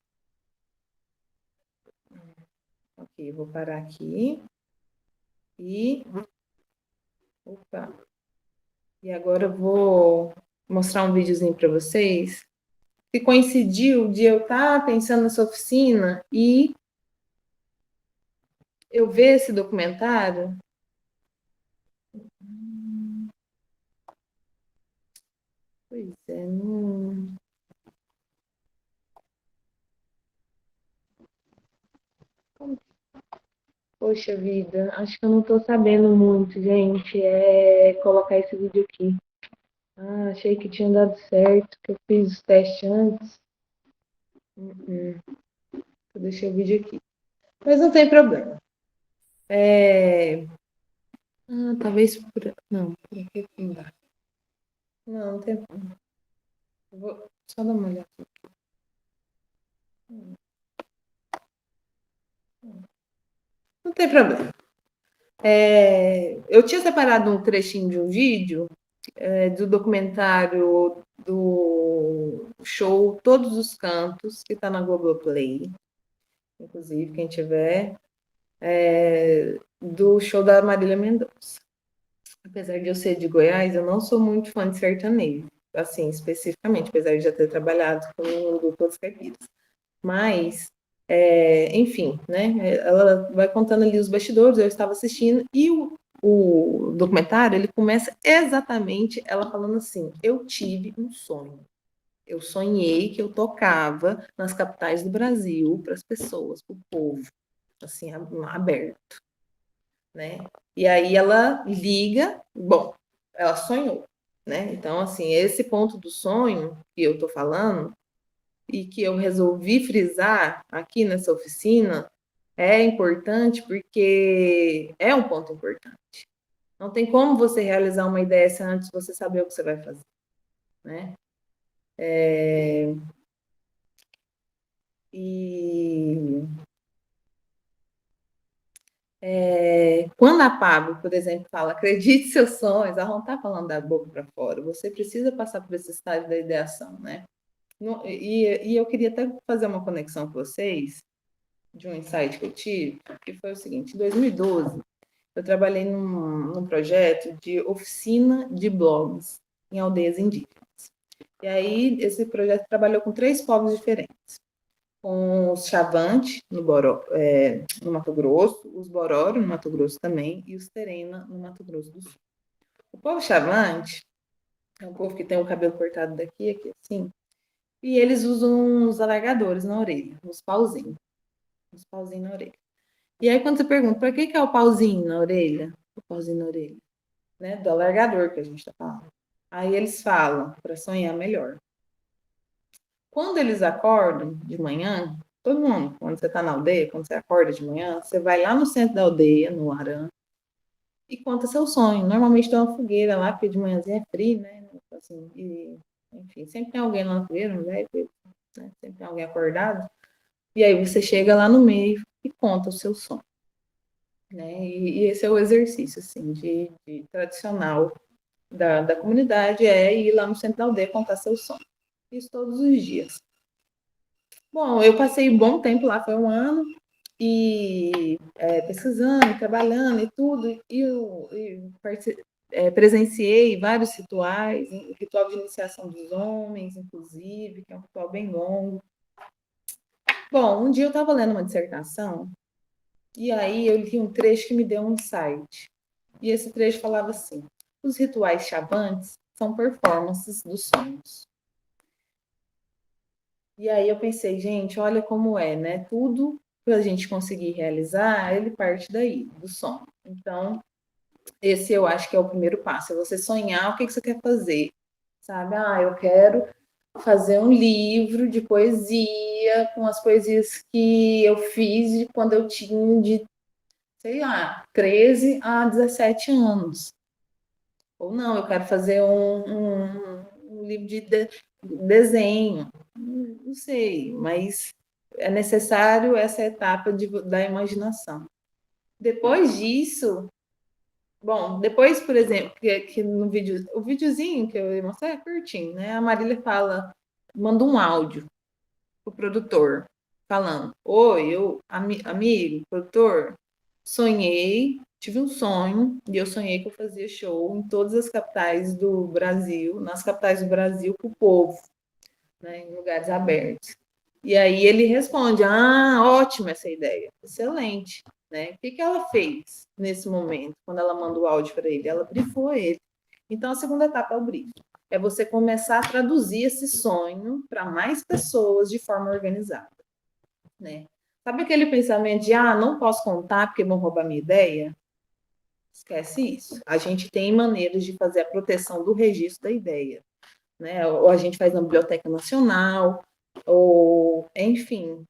Ok, vou parar aqui. Opa! E agora eu vou mostrar um videozinho para vocês que coincidiu de eu estar pensando nessa oficina e eu ver esse documentário. Pois é, não... Poxa vida, acho que eu não estou sabendo muito, gente, colocar esse vídeo aqui. Achei que tinha dado certo, que eu fiz os testes antes. Eu deixei o vídeo aqui. Mas não tem problema. Talvez por... Não, por aqui não dá. Não tem problema. Vou só dar uma olhada aqui. Não tem problema. Eu tinha separado um trechinho de um vídeo do documentário do show Todos os Cantos, que está na Globoplay, inclusive, quem tiver, do show da Marília Mendonça. Apesar de eu ser de Goiás, eu não sou muito fã de sertanejo, assim, especificamente, apesar de já ter trabalhado com o grupo dos caipiras. Mas, enfim, né? Ela vai contando ali os bastidores, eu estava assistindo, e o documentário, ele começa exatamente ela falando assim: eu tive um sonho. Eu sonhei que eu tocava nas capitais do Brasil para as pessoas, para o povo, assim, aberto, né? E aí ela liga, bom, ela sonhou, né? Então, assim, esse ponto do sonho que eu tô falando e que eu resolvi frisar aqui nessa oficina é importante porque é um ponto importante. Não tem como você realizar uma ideia sem antes você saber o que você vai fazer, né? E quando a Pablo, por exemplo, fala acredite em seus sonhos, ela não está falando da boca para fora. Você precisa passar por esse estágio da ideação, né? E eu queria até fazer uma conexão com vocês de um insight que eu tive, que foi o seguinte: em 2012, eu trabalhei num projeto de oficina de blogs em aldeias indígenas. E aí, esse projeto trabalhou com 3 povos diferentes. Com os Chavante, no Mato Grosso, os Bororo, no Mato Grosso também, e os Terena, no Mato Grosso do Sul. O povo Chavante é um povo que tem o cabelo cortado daqui, aqui, assim, e eles usam uns alargadores na orelha, uns pauzinhos na orelha. E aí, quando você pergunta, para que é o pauzinho na orelha? O pauzinho na orelha, né? Do alargador que a gente está falando. Aí eles falam, para sonhar melhor. Quando eles acordam de manhã, todo mundo, quando você está na aldeia, quando você acorda de manhã, você vai lá no centro da aldeia, no Arã, e conta seu sonho. Normalmente tem uma fogueira lá, porque de manhãzinha é frio, né? Assim, enfim, sempre tem alguém lá na fogueira, não é? Né? Sempre tem alguém acordado. E aí você chega lá no meio e conta o seu sonho. Né? E esse é o exercício, assim, de tradicional da comunidade, é ir lá no centro da aldeia contar seu sonho. Isso todos os dias. Bom, eu passei um bom tempo lá, foi um ano, e pesquisando, trabalhando e tudo, presenciei vários rituais, o ritual de iniciação dos homens, inclusive, que é um ritual bem longo. Bom, um dia eu estava lendo uma dissertação, e aí eu li um trecho que me deu um insight. E esse trecho falava assim: os rituais chavantes são performances dos sonhos. E aí eu pensei, gente, olha como é, né? Tudo para a gente conseguir realizar, ele parte daí, do sonho. Então, esse eu acho que é o primeiro passo, é você sonhar o que você quer fazer. Sabe? Eu quero fazer um livro de poesia com as poesias que eu fiz quando eu tinha sei lá, 13 a 17 anos. Ou não, eu quero fazer um livro de desenho. Não sei, mas é necessário essa etapa da imaginação. Depois disso, bom, depois, por exemplo, que no vídeo, o videozinho que eu mostrei é curtinho, né? A Marília fala, manda um áudio pro produtor, falando: oi, amigo, produtor, sonhei, tive um sonho, e eu sonhei que eu fazia show em todas as capitais do Brasil, nas capitais do Brasil, para o povo, né, em lugares abertos. E aí ele responde: ótima essa ideia, excelente. Né? O que ela fez nesse momento, quando ela manda o áudio para ele? Ela brifou ele. Então, a segunda etapa é o brief. É você começar a traduzir esse sonho para mais pessoas de forma organizada. Né? Sabe aquele pensamento de, não posso contar porque vão roubar minha ideia? Esquece isso. A gente tem maneiras de fazer a proteção do registro da ideia. Né? Ou a gente faz na Biblioteca Nacional, ou, enfim,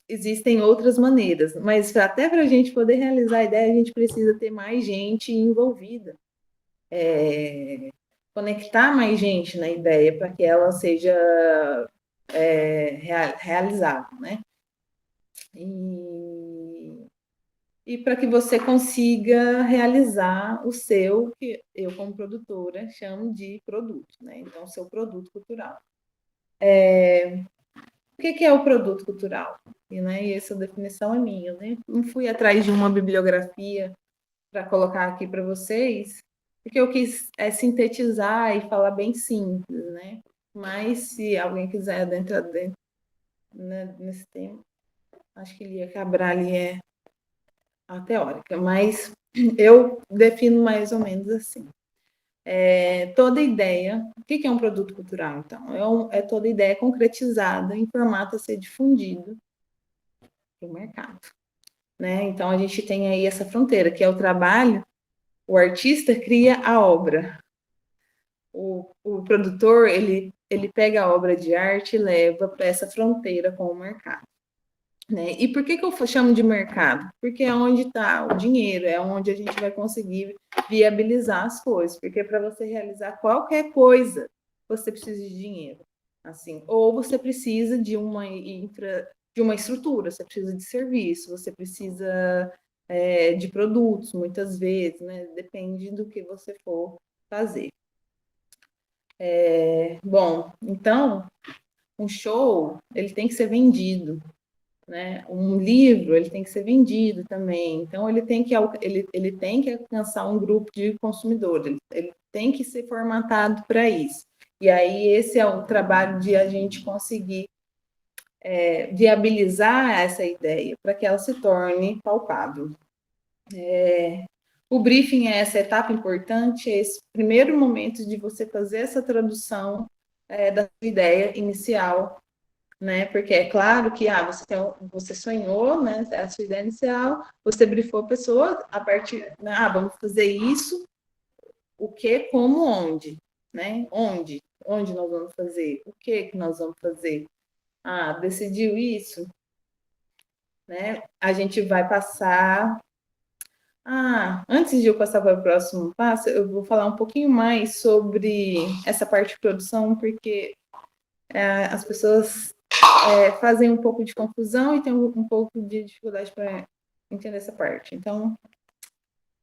existem outras maneiras. Mas até para a gente poder realizar a ideia, a gente precisa ter mais gente envolvida. Conectar mais gente na ideia para que ela seja realizável, né? e para que você consiga realizar o seu, que eu como produtora chamo de produto, né? Então, seu produto cultural. O que é o produto cultural? E essa definição é minha, né? Não fui atrás de uma bibliografia para colocar aqui para vocês, porque eu quis sintetizar e falar bem simples, né? Mas se alguém quiser adentrar dentro, né, nesse tema, acho que Lia Cabral é a teórica, mas eu defino mais ou menos assim. Toda ideia, o que é um produto cultural, então? É toda ideia concretizada em formato a ser difundido para o mercado, né? Então, a gente tem aí essa fronteira, que é o trabalho, o artista cria a obra, o produtor, ele pega a obra de arte e leva para essa fronteira com o mercado. Né? E por que eu chamo de mercado? Porque é onde está o dinheiro, é onde a gente vai conseguir viabilizar as coisas. Porque para você realizar qualquer coisa, você precisa de dinheiro. Assim, ou você precisa de uma estrutura, você precisa de serviço, você precisa de produtos, muitas vezes, né? Depende do que você for fazer. Bom, então, um show, ele tem que ser vendido, né? Um livro, ele tem que ser vendido também. Então, ele tem que alcançar um grupo de consumidores, ele tem que ser formatado para isso. E aí, esse é o trabalho de a gente conseguir viabilizar essa ideia para que ela se torne palpável. O briefing é essa etapa importante, é esse primeiro momento de você fazer essa tradução da sua ideia inicial, né? Porque é claro que você sonhou, né? A sua ideia inicial, você briefou a pessoa a partir, vamos fazer isso, o que, como, onde, né? Onde nós vamos fazer, o que nós vamos fazer. Decidiu isso, né? A gente vai passar. Antes de eu passar para o próximo passo, eu vou falar um pouquinho mais sobre essa parte de produção, porque as pessoas fazem um pouco de confusão e tem um pouco de dificuldade para entender essa parte. Então,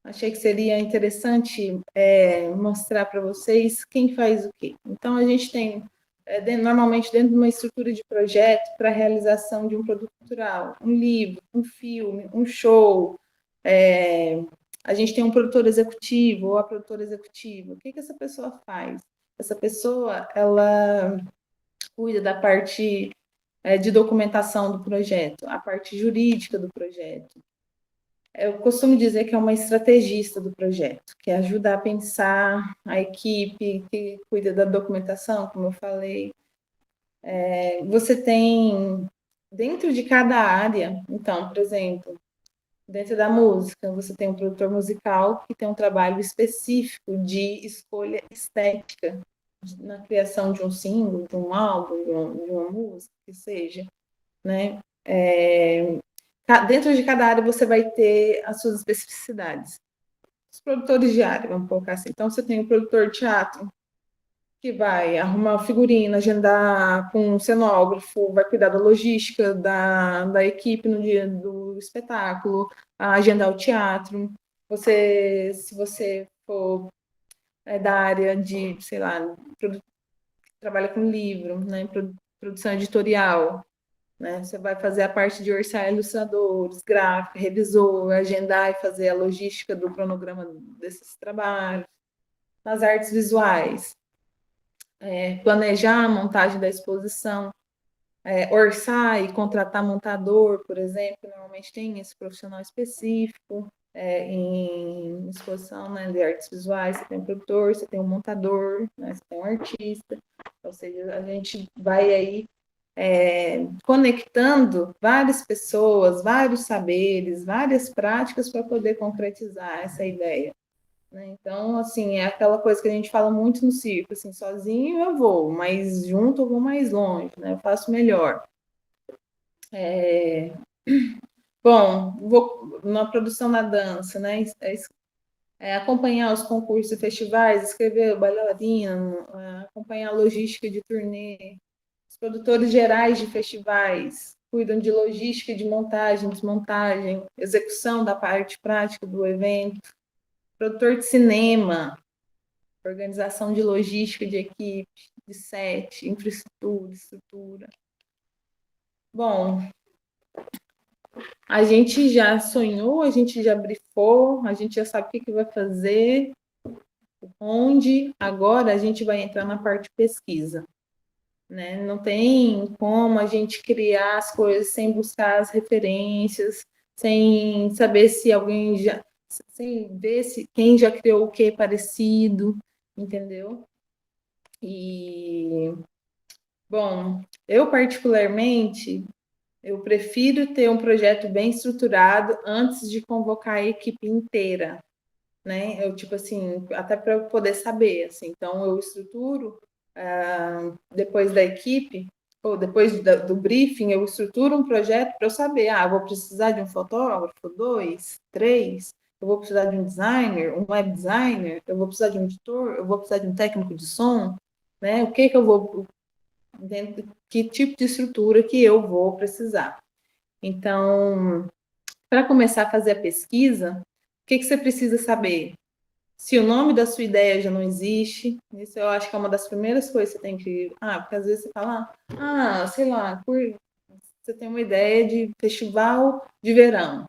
achei que seria interessante mostrar para vocês quem faz o quê. Então, a gente tem, normalmente, dentro de uma estrutura de projeto para a realização de um produto cultural, um livro, um filme, um show, a gente tem um produtor executivo ou a produtora executiva. O que essa pessoa faz? Essa pessoa, ela cuida da parte de documentação do projeto, a parte jurídica do projeto. Eu costumo dizer que é uma estrategista do projeto, que ajuda a pensar a equipe que cuida da documentação, como eu falei. Você tem, dentro de cada área, então, por exemplo, dentro da música, você tem um produtor musical que tem um trabalho específico de escolha estética na criação de um single, de um álbum, de uma música, que seja, né? Dentro de cada área você vai ter as suas especificidades. Os produtores de área, vamos colocar assim. Então, você tem o produtor de teatro, que vai arrumar figurino, agendar com um cenógrafo, vai cuidar da logística da equipe no dia do espetáculo, agendar o teatro. Se você for da área de, sei lá, trabalha com livro, né, produção editorial, né, você vai fazer a parte de orçar ilustradores, gráfico, revisor, agendar e fazer a logística do cronograma desses trabalhos. Nas artes visuais, planejar a montagem da exposição, orçar e contratar montador, por exemplo, normalmente tem esse profissional específico em exposição, né, de artes visuais. Você tem um produtor, você tem um montador, né, você tem um artista, ou seja, a gente vai aí conectando várias pessoas, vários saberes, várias práticas para poder concretizar essa ideia. Então, assim, é aquela coisa que a gente fala muito no circo, assim, sozinho eu vou, mas junto eu vou mais longe, né? Eu faço melhor. Bom, vou na produção da dança, né? Acompanhar os concursos e festivais, escrever bailarina, acompanhar a logística de turnê, os produtores gerais de festivais, cuidam de logística, de montagem, desmontagem, execução da parte prática do evento, produtor de cinema, organização de logística de equipe, de set, infraestrutura, estrutura. Bom, a gente já sonhou, a gente já brifou, a gente já sabe o que vai fazer, onde. Agora a gente vai entrar na parte de pesquisa. Né? Não tem como a gente criar as coisas sem buscar as referências, sem saber se alguém já, sem ver se quem já criou o que parecido, entendeu? E bom, eu particularmente eu prefiro ter um projeto bem estruturado antes de convocar a equipe inteira, né? Eu tipo assim, até para eu poder saber, assim. Então eu estruturo depois da equipe, ou depois do briefing, eu estruturo um projeto para eu saber, eu vou precisar de um fotógrafo, 2, 3, eu vou precisar de um designer, um web designer, eu vou precisar de um editor, eu vou precisar de um técnico de som, né? O que eu vou, que tipo de estrutura que eu vou precisar. Então, para começar a fazer a pesquisa, o que você precisa saber? Se o nome da sua ideia já não existe, isso eu acho que é uma das primeiras coisas que você tem que... porque às vezes você fala, sei lá, você tem uma ideia de festival de verão,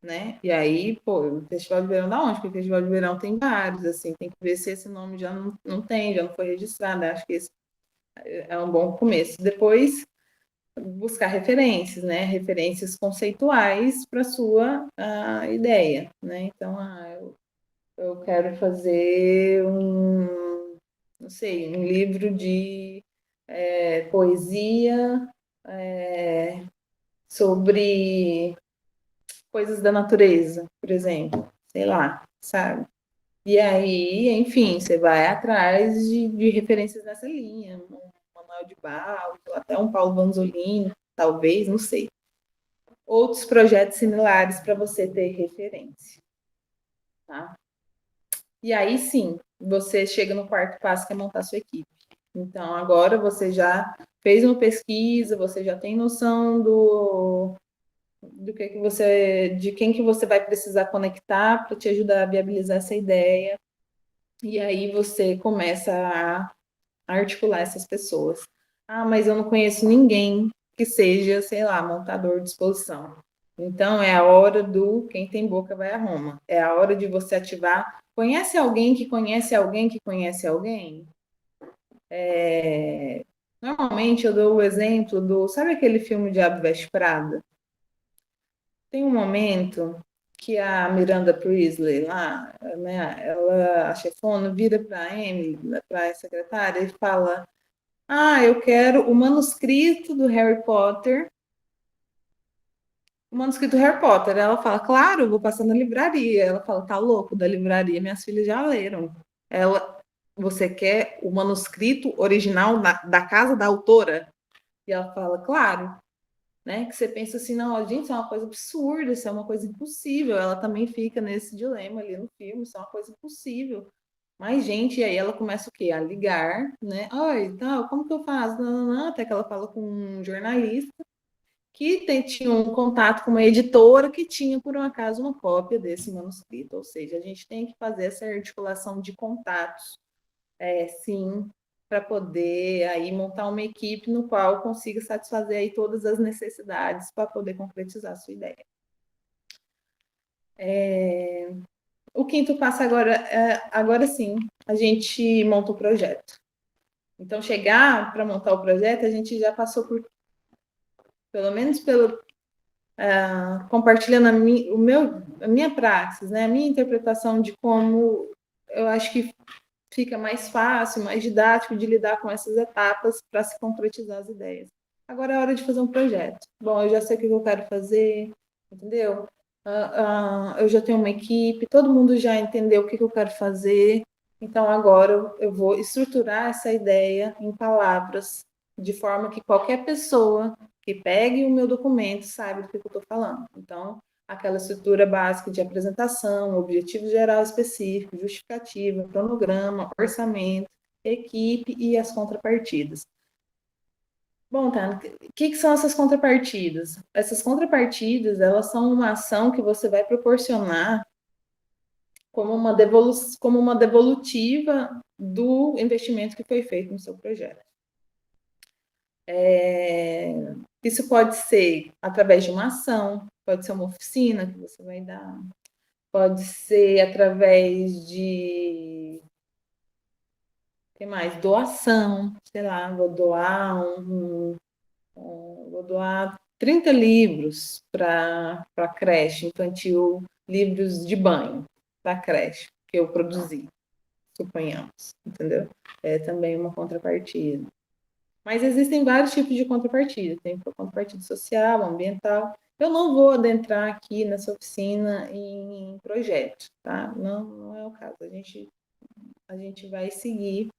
né? E aí, festival de verão da onde? Porque festival de verão tem vários, assim, tem que ver se esse nome já não tem, já não foi registrado. Acho que esse é um bom começo. Depois, buscar referências, né? Referências conceituais para a sua ideia, né? Então, eu quero fazer não sei, um livro de poesia sobre coisas da natureza, por exemplo, sei lá, sabe? E aí, enfim, você vai atrás de referências nessa linha, um Manuel de Barros, até um Paulo Vanzolini, talvez, não sei. Outros projetos similares para você ter referência, tá? E aí sim, você chega no quarto passo, que é montar sua equipe. Então, agora você já fez uma pesquisa, você já tem noção de quem que você vai precisar conectar para te ajudar a viabilizar essa ideia. E aí você começa a articular essas pessoas. Mas eu não conheço ninguém que seja, sei lá, montador de exposição. Então, é a hora do quem tem boca vai a Roma. É a hora de você ativar. Conhece alguém que conhece alguém que conhece alguém? Normalmente eu dou o exemplo sabe aquele filme Diabo Veste Prada? Tem um momento que a Miranda Priestley lá, né, a chefona, vira para a Emily, para a secretária, e fala: eu quero o manuscrito do Harry Potter. O manuscrito do Harry Potter. Ela fala: claro, eu vou passar na livraria. Ela fala: tá louco, da livraria, minhas filhas já leram. Você quer o manuscrito original da casa da autora? E ela fala: claro. Né? Que você pensa assim, não, gente, isso é uma coisa absurda, isso é uma coisa impossível. Ela também fica nesse dilema ali no filme, isso é uma coisa impossível. Mas, gente, e aí ela começa o quê? A ligar, né? Oi, tal, como que eu faço? Não, não, não. Até que ela fala com um jornalista que tinha um contato com uma editora que tinha, por um acaso, uma cópia desse manuscrito. Ou seja, a gente tem que fazer essa articulação de contatos, sim, para poder aí montar uma equipe no qual consiga satisfazer aí todas as necessidades para poder concretizar a sua ideia. O quinto passo agora sim, a gente monta o projeto. Então, chegar para montar o projeto, a gente já passou por, pelo menos compartilhando a minha praxis, né, a minha interpretação de como eu acho que fica mais fácil, mais didático de lidar com essas etapas para se concretizar as ideias. Agora é hora de fazer um projeto. Bom, eu já sei o que eu quero fazer, entendeu? Eu já tenho uma equipe, todo mundo já entendeu o que eu quero fazer, então agora eu vou estruturar essa ideia em palavras, de forma que qualquer pessoa que pegue o meu documento saiba do que eu estou falando. Então, aquela estrutura básica de apresentação, objetivo geral específico, justificativa, cronograma, orçamento, equipe e as contrapartidas. Bom, tá. O que são essas contrapartidas? Essas contrapartidas, elas são uma ação que você vai proporcionar como como uma devolutiva do investimento que foi feito no seu projeto. Isso pode ser através de uma ação, pode ser uma oficina que você vai dar, pode ser através de, que mais? Doação, sei lá, vou doar 30 livros para a creche infantil, livros de banho para a creche que eu produzi, suponhamos, entendeu? É também uma contrapartida. Mas existem vários tipos de contrapartida. Tem contrapartida social, ambiental. Eu não vou adentrar aqui nessa oficina em projetos, tá? Não é o caso. A gente vai seguir,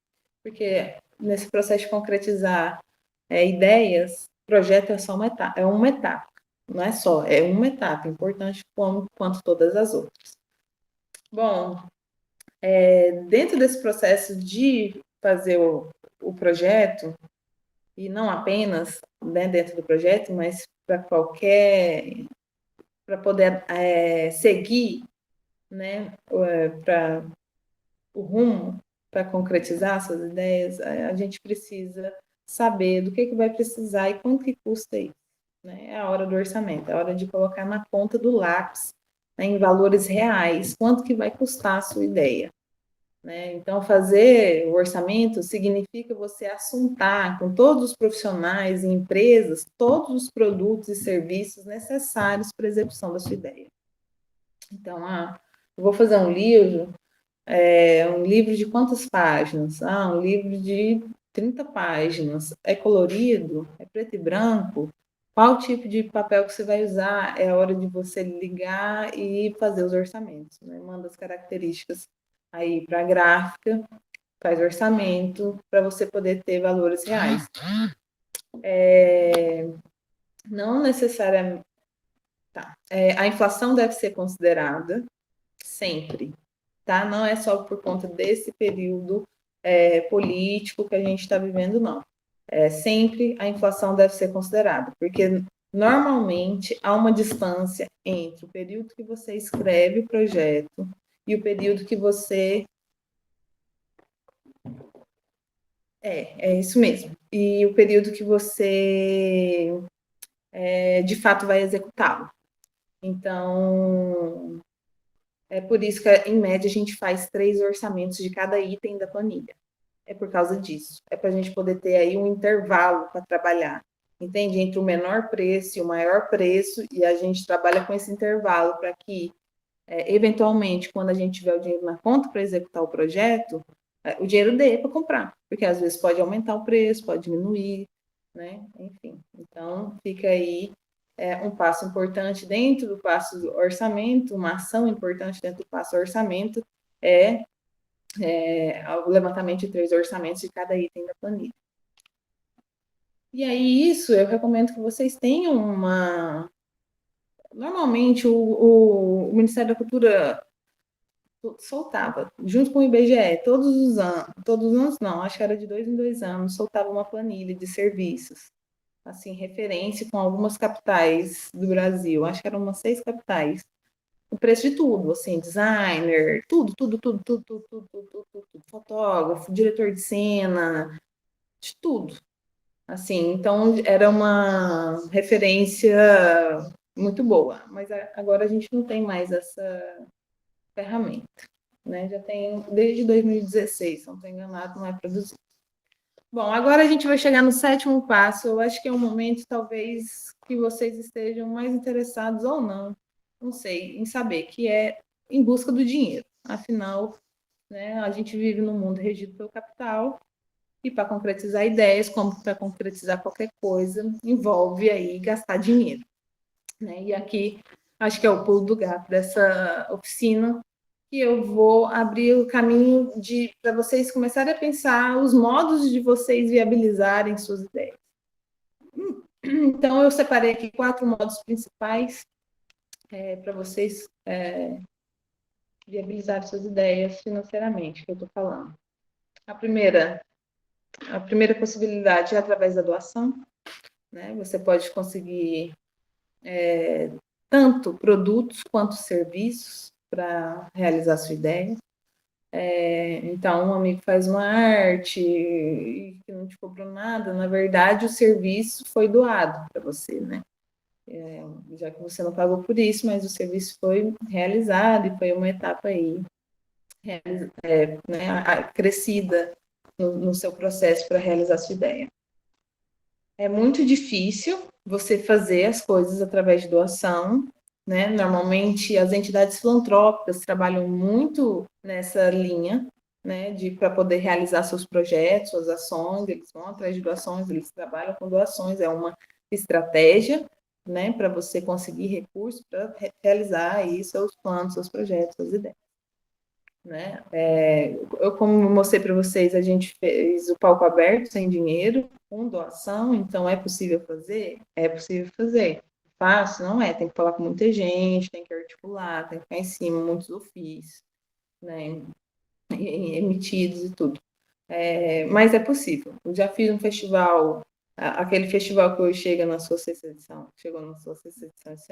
porque nesse processo de concretizar ideias, projeto é só uma etapa. Não é só, é uma etapa importante quanto todas as outras. Bom, dentro desse processo de fazer o projeto, e não apenas, né, dentro do projeto, mas para poder seguir, né, para o rumo, para concretizar suas ideias, a gente precisa saber do que vai precisar e quanto que custa isso, né? É a hora do orçamento, é a hora de colocar na ponta do lápis, né, em valores reais, quanto que vai custar a sua ideia. Né? Então, fazer o orçamento significa você assuntar com todos os profissionais e empresas todos os produtos e serviços necessários para a execução da sua ideia. Então, eu vou fazer um livro de quantas páginas? Um livro de 30 páginas. É colorido? É preto e branco? Qual tipo de papel que você vai usar? É a hora de você ligar e fazer os orçamentos. Né? Manda as características aí para a gráfica, faz orçamento, para você poder ter valores reais. Não necessariamente. Tá. A inflação deve ser considerada sempre, tá? Não é só por conta desse período político que a gente está vivendo, não. Sempre a inflação deve ser considerada, porque normalmente há uma distância entre o período que você escreve o projeto e o período que você é isso mesmo. E o período que você, de fato, vai executá-lo. Então, é por isso que, em média, a gente faz 3 orçamentos de cada item da planilha. É por causa disso. É para a gente poder ter aí um intervalo para trabalhar. Entende? Entre o menor preço e o maior preço, e a gente trabalha com esse intervalo para que, eventualmente, quando a gente tiver o dinheiro na conta para executar o projeto, o dinheiro dê para comprar, porque às vezes pode aumentar o preço, pode diminuir, né? Enfim, então fica aí um passo importante dentro do passo do orçamento, uma ação importante dentro do passo do orçamento é o levantamento de 3 orçamentos de cada item da planilha. E aí isso eu recomendo que vocês tenham uma... Normalmente o Ministério da Cultura soltava, junto com o IBGE, todos os anos não, acho que era de 2 em 2 anos, soltava uma planilha de serviços, assim, referência com algumas capitais do Brasil, acho que eram umas 6 capitais, o preço de tudo, assim, designer, tudo, fotógrafo, diretor de cena, de tudo, assim, então era uma referência muito boa, mas agora a gente não tem mais essa ferramenta. Né? Já tem desde 2016, se não estou enganado, não é produzido. Bom, agora a gente vai chegar no 7º passo. Eu acho que é um momento, talvez, que vocês estejam mais interessados ou não sei, em saber, que é em busca do dinheiro. Afinal, né, a gente vive num mundo regido pelo capital e para concretizar ideias, como para concretizar qualquer coisa, envolve aí gastar dinheiro. Né? E aqui, acho que é o pulo do gato dessa oficina, que eu vou abrir o caminho para vocês começarem a pensar os modos de vocês viabilizarem suas ideias. Então, eu separei aqui 4 modos principais para vocês viabilizarem suas ideias financeiramente, que eu estou falando. A primeira possibilidade é através da doação. né? Você pode conseguir tanto produtos quanto serviços para realizar a sua ideia. Então, um amigo faz uma arte e que não te cobrou nada, na verdade, o serviço foi doado para você, né? Já que você não pagou por isso, mas o serviço foi realizado e foi uma etapa aí, né, crescida no seu processo para realizar a sua ideia. É muito difícil você fazer as coisas através de doação, né? Normalmente as entidades filantrópicas trabalham muito nessa linha, né? Para poder realizar seus projetos, suas ações, eles vão atrás de doações, eles trabalham com doações, é uma estratégia, né? Para você conseguir recursos para realizar aí seus planos, seus projetos, suas ideias. Né? Eu, como mostrei para vocês, a gente fez o palco aberto, sem dinheiro, com doação, então é possível fazer? É possível fazer. Fácil? Não é, tem que falar com muita gente, tem que articular, tem que ficar em cima, muitos ofícios, né? Emitidos e tudo. Mas é possível. Eu já fiz um festival, aquele festival que hoje chegou na sua sexta edição esse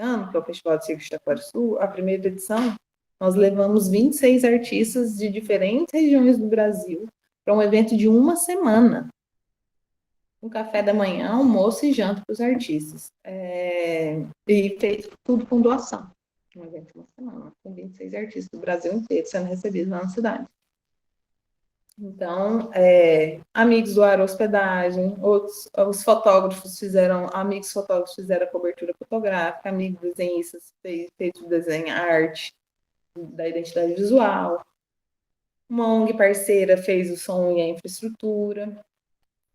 ano, que é o Festival de Circo de Taquariçu, a primeira edição, nós levamos 26 artistas de diferentes regiões do Brasil para um evento de uma semana. Um café da manhã, almoço e janta para os artistas. E feito tudo com doação. Um evento de uma semana, com 26 artistas do Brasil inteiro sendo recebidos lá na cidade. Então, amigos doaram hospedagem, os fotógrafos amigos fotógrafos fizeram a cobertura fotográfica, amigos desenhistas fez o desenho, a arte da identidade visual. Uma ONG parceira fez o som e a infraestrutura.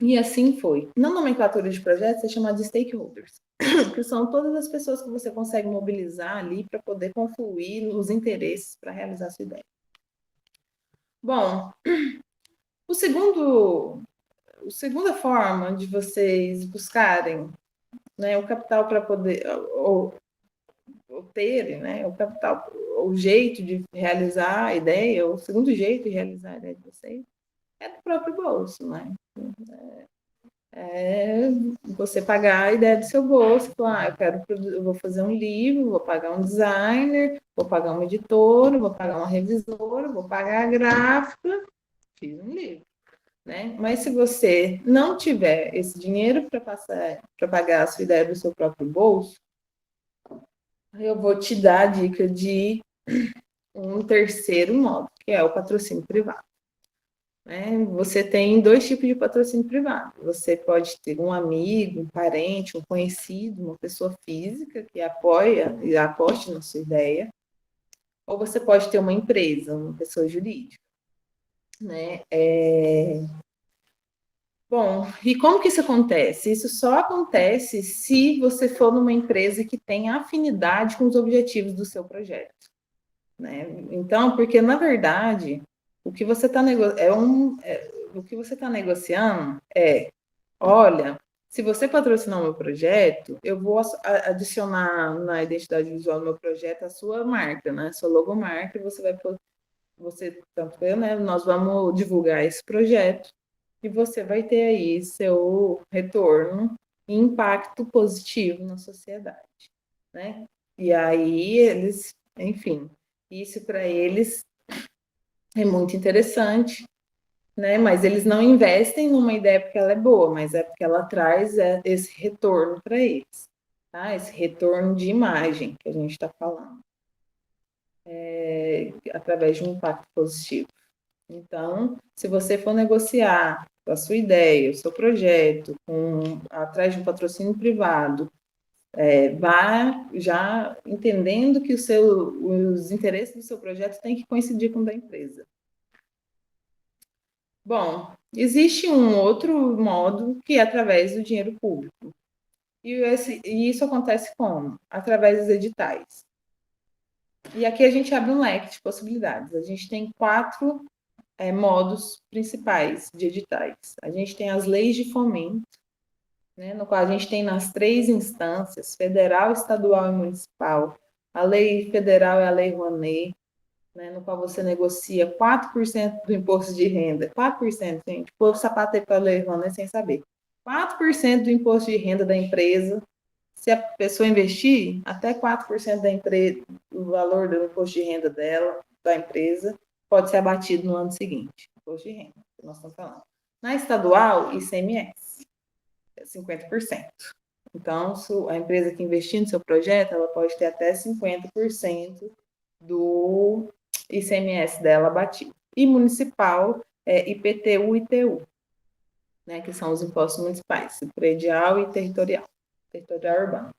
E assim foi. Na nomenclatura de projetos é chamado de stakeholders, que são todas as pessoas que você consegue mobilizar ali para poder confluir os interesses para realizar a sua ideia. Bom, a segunda forma de vocês buscarem, né, o capital para poder obterem, né, o capital, o jeito de realizar a ideia, o segundo jeito de realizar a ideia de vocês é do próprio bolso, né? Você pagar a ideia do seu bolso, falar, eu vou fazer um livro, vou pagar um designer, vou pagar uma editora, vou pagar uma revisora, vou pagar a gráfica, fiz um livro. Né? Mas se você não tiver esse dinheiro para pagar a sua ideia do seu próprio bolso, eu vou te dar a dica de um terceiro modo, que é o patrocínio privado. Né? Você tem dois tipos de patrocínio privado. Você pode ter um amigo, um parente, um conhecido, uma pessoa física que apoia e aposte na sua ideia, ou você pode ter uma empresa, uma pessoa jurídica. Né? Bom, e como que isso acontece? Isso só acontece se você for numa empresa que tem afinidade com os objetivos do seu projeto, né? Então, porque na verdade, o que você está negociando é, olha, se você patrocinar o meu projeto, eu vou adicionar na identidade visual do meu projeto a sua marca, né? A sua logomarca, e tanto eu, né? Nós vamos divulgar esse projeto e você vai ter aí seu retorno e impacto positivo na sociedade, né? E aí eles, enfim, isso para eles é muito interessante, né? Mas eles não investem numa ideia porque ela é boa, mas é porque ela traz esse retorno para eles, tá? Esse retorno de imagem que a gente está falando, através de um impacto positivo. Então, se você for negociar a sua ideia, o seu projeto, atrás de um patrocínio privado, vá já entendendo que os interesses do seu projeto têm que coincidir com o da empresa. Bom, existe um outro modo que é através do dinheiro público. E isso acontece como? Através dos editais. E aqui a gente abre um leque de possibilidades. A gente tem 4 modos principais de editais. A gente tem as leis de fomento, né, no qual a gente tem nas 3 instâncias, federal, estadual e municipal. A lei federal é a lei Rouanet, né, no qual você negocia 4% do imposto de renda. 4%, gente. O povo sapateia para a lei Rouanet sem saber. 4% do imposto de renda da empresa. Se a pessoa investir, até 4% da empresa, o valor do imposto de renda dela, da empresa, pode ser abatido no ano seguinte. Imposto de renda, que nós estamos falando. Na estadual, ICMS, é 50%. Então, a empresa que investir no seu projeto, ela pode ter até 50% do ICMS dela abatido. E municipal, é IPTU e ITU, né, que são os impostos municipais, predial e territorial urbano,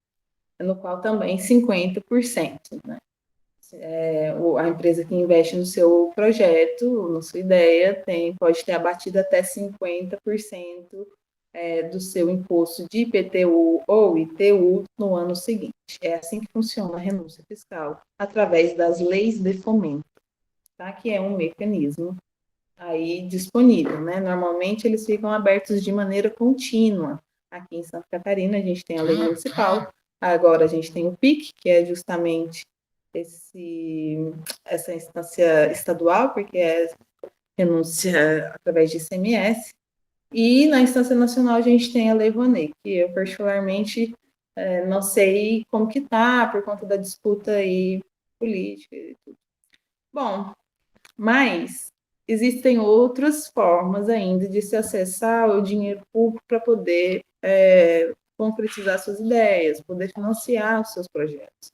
no qual também 50%, né? A empresa que investe no seu projeto, na sua ideia, pode ter abatido até 50% do seu imposto de IPTU ou ITU no ano seguinte. É assim que funciona a renúncia fiscal, através das leis de fomento, tá? Que é um mecanismo aí disponível, né? Normalmente eles ficam abertos de maneira contínua. Aqui em Santa Catarina a gente tem a lei municipal, agora a gente tem o PIC, que é justamente essa instância estadual, porque é renúncia através de ICMS, e na instância nacional a gente tem a Lei Rouanet, que eu particularmente não sei como que tá, por conta da disputa aí política e tudo. Bom, mas existem outras formas ainda de se acessar o dinheiro público para poder concretizar suas ideias, poder financiar os seus projetos,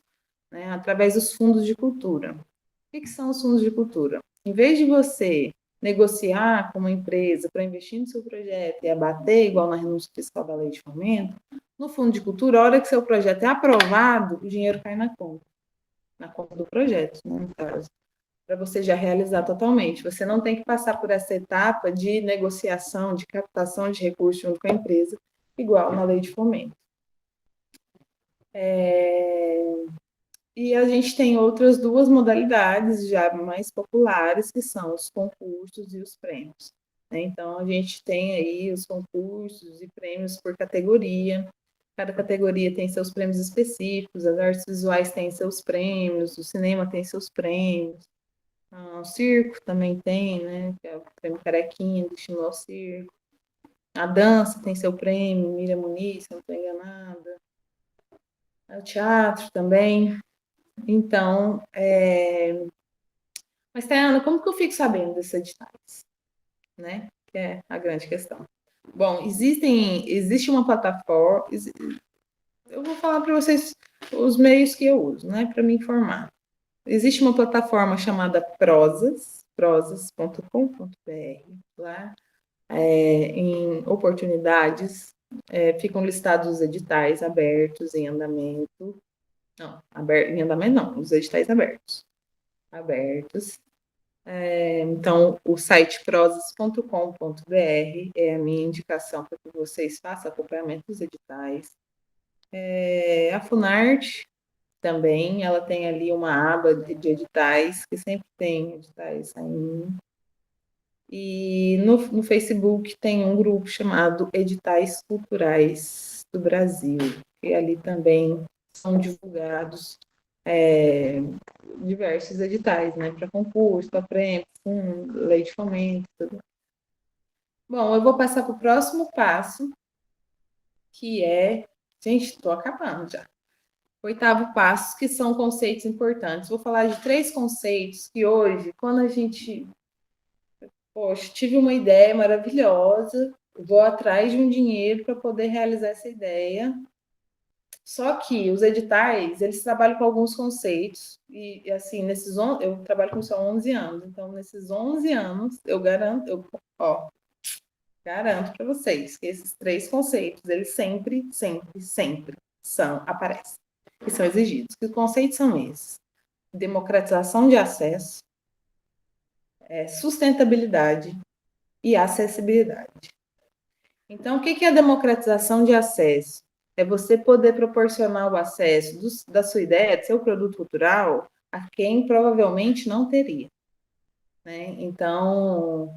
né, através dos fundos de cultura. O que são os fundos de cultura? Em vez de você negociar com uma empresa para investir no seu projeto e abater, igual na renúncia fiscal da lei de fomento, no fundo de cultura, a hora que seu projeto é aprovado, o dinheiro cai na conta do projeto, né, no caso, para você já realizar totalmente. Você não tem que passar por essa etapa de negociação, de captação de recursos junto com a empresa, igual na lei de fomento. E a gente tem outras duas modalidades já mais populares, que são os concursos e os prêmios, né? Então, a gente tem aí os concursos e prêmios por categoria. Cada categoria tem seus prêmios específicos, as artes visuais têm seus prêmios, o cinema tem seus prêmios, o circo também tem, né? Que é o prêmio Carequinha, destinado ao circo. A dança tem seu prêmio, Miriam Muniz, se não estou enganada. O teatro também. Então, mas, Tayana, como que eu fico sabendo desses editais? Né? Que é a grande questão. Bom, existe uma plataforma, eu vou falar para vocês os meios que eu uso, né, para me informar. Existe uma plataforma chamada prosas.com.br, lá em oportunidades, ficam listados os editais abertos em andamento. Não, em andamento não, os editais abertos. Então, o site prosas.com.br é a minha indicação para que vocês façam acompanhamento dos editais. A Funarte também, ela tem ali uma aba de editais, que sempre tem editais saindo. E no Facebook tem um grupo chamado Editais Culturais do Brasil, que ali também são divulgados diversos editais, né, para concurso, para prêmio, lei de fomento, tudo. Bom, eu vou passar para o próximo passo, que é, gente, estou acabando já. Oitavo passo, que são conceitos importantes. Vou falar de 3 conceitos que hoje, quando a gente, poxa, tive uma ideia maravilhosa, vou atrás de um dinheiro para poder realizar essa ideia. Só que os editais, eles trabalham com alguns conceitos, e assim, eu trabalho com isso há 11 anos, então nesses 11 anos, eu garanto para vocês que esses 3 conceitos, eles sempre aparecem, que são exigidos. Que conceitos são esses? Democratização de acesso, sustentabilidade e acessibilidade. Então, o que é a democratização de acesso? É você poder proporcionar o acesso da sua ideia, do seu produto cultural, a quem provavelmente não teria, né? Então,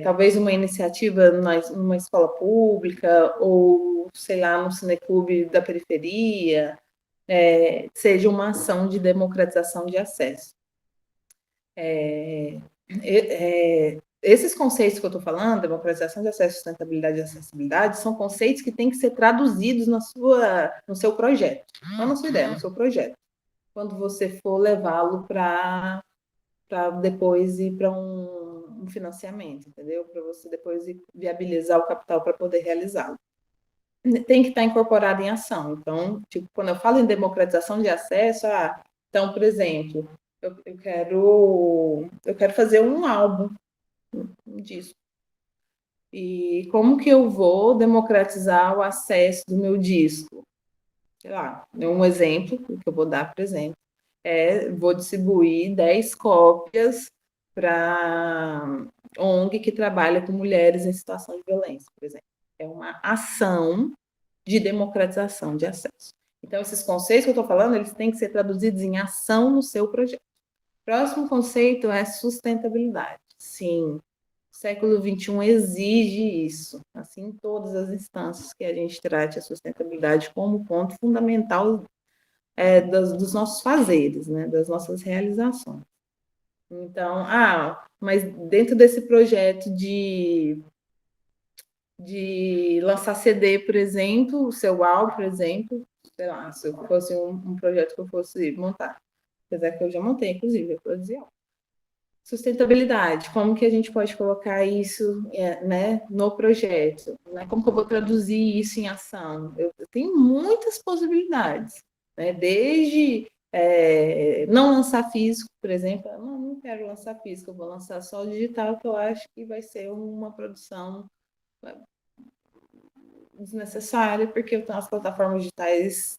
talvez uma iniciativa numa escola pública ou, sei lá, no cineclube da periferia, seja uma ação de democratização de acesso. esses conceitos que eu estou falando, democratização de acesso, sustentabilidade e acessibilidade, são conceitos que têm que ser traduzidos no seu projeto, não na sua ideia, no seu projeto. Quando você for levá-lo para depois ir para um financiamento, entendeu? Para você depois viabilizar o capital para poder realizá-lo. Tem que estar incorporado em ação. Então, tipo, quando eu falo em democratização de acesso, então, por exemplo, eu quero fazer um álbum disso. E como que eu vou democratizar o acesso do meu disco? Sei lá, um exemplo que eu vou dar, por exemplo, vou distribuir 10 cópias para ONG que trabalha com mulheres em situação de violência, por exemplo. É uma ação de democratização de acesso. Então, esses conceitos que eu estou falando, eles têm que ser traduzidos em ação no seu projeto. Próximo conceito é sustentabilidade. Sim, o século XXI exige isso, assim, em todas as instâncias que a gente trate a sustentabilidade como ponto fundamental dos nossos fazeres, né, das nossas realizações. Então, mas dentro desse projeto de lançar CD, por exemplo, o seu álbum, por exemplo, sei lá, se fosse um projeto que eu fosse montar, apesar que eu já montei, inclusive, eu produzi álbum. Sustentabilidade, como que a gente pode colocar isso né, no projeto? Né? Como que eu vou traduzir isso em ação? Eu tenho muitas possibilidades, né? Desde não lançar físico, por exemplo, não quero lançar físico, eu vou lançar só o digital, que eu acho que vai ser uma produção desnecessária, porque as plataformas digitais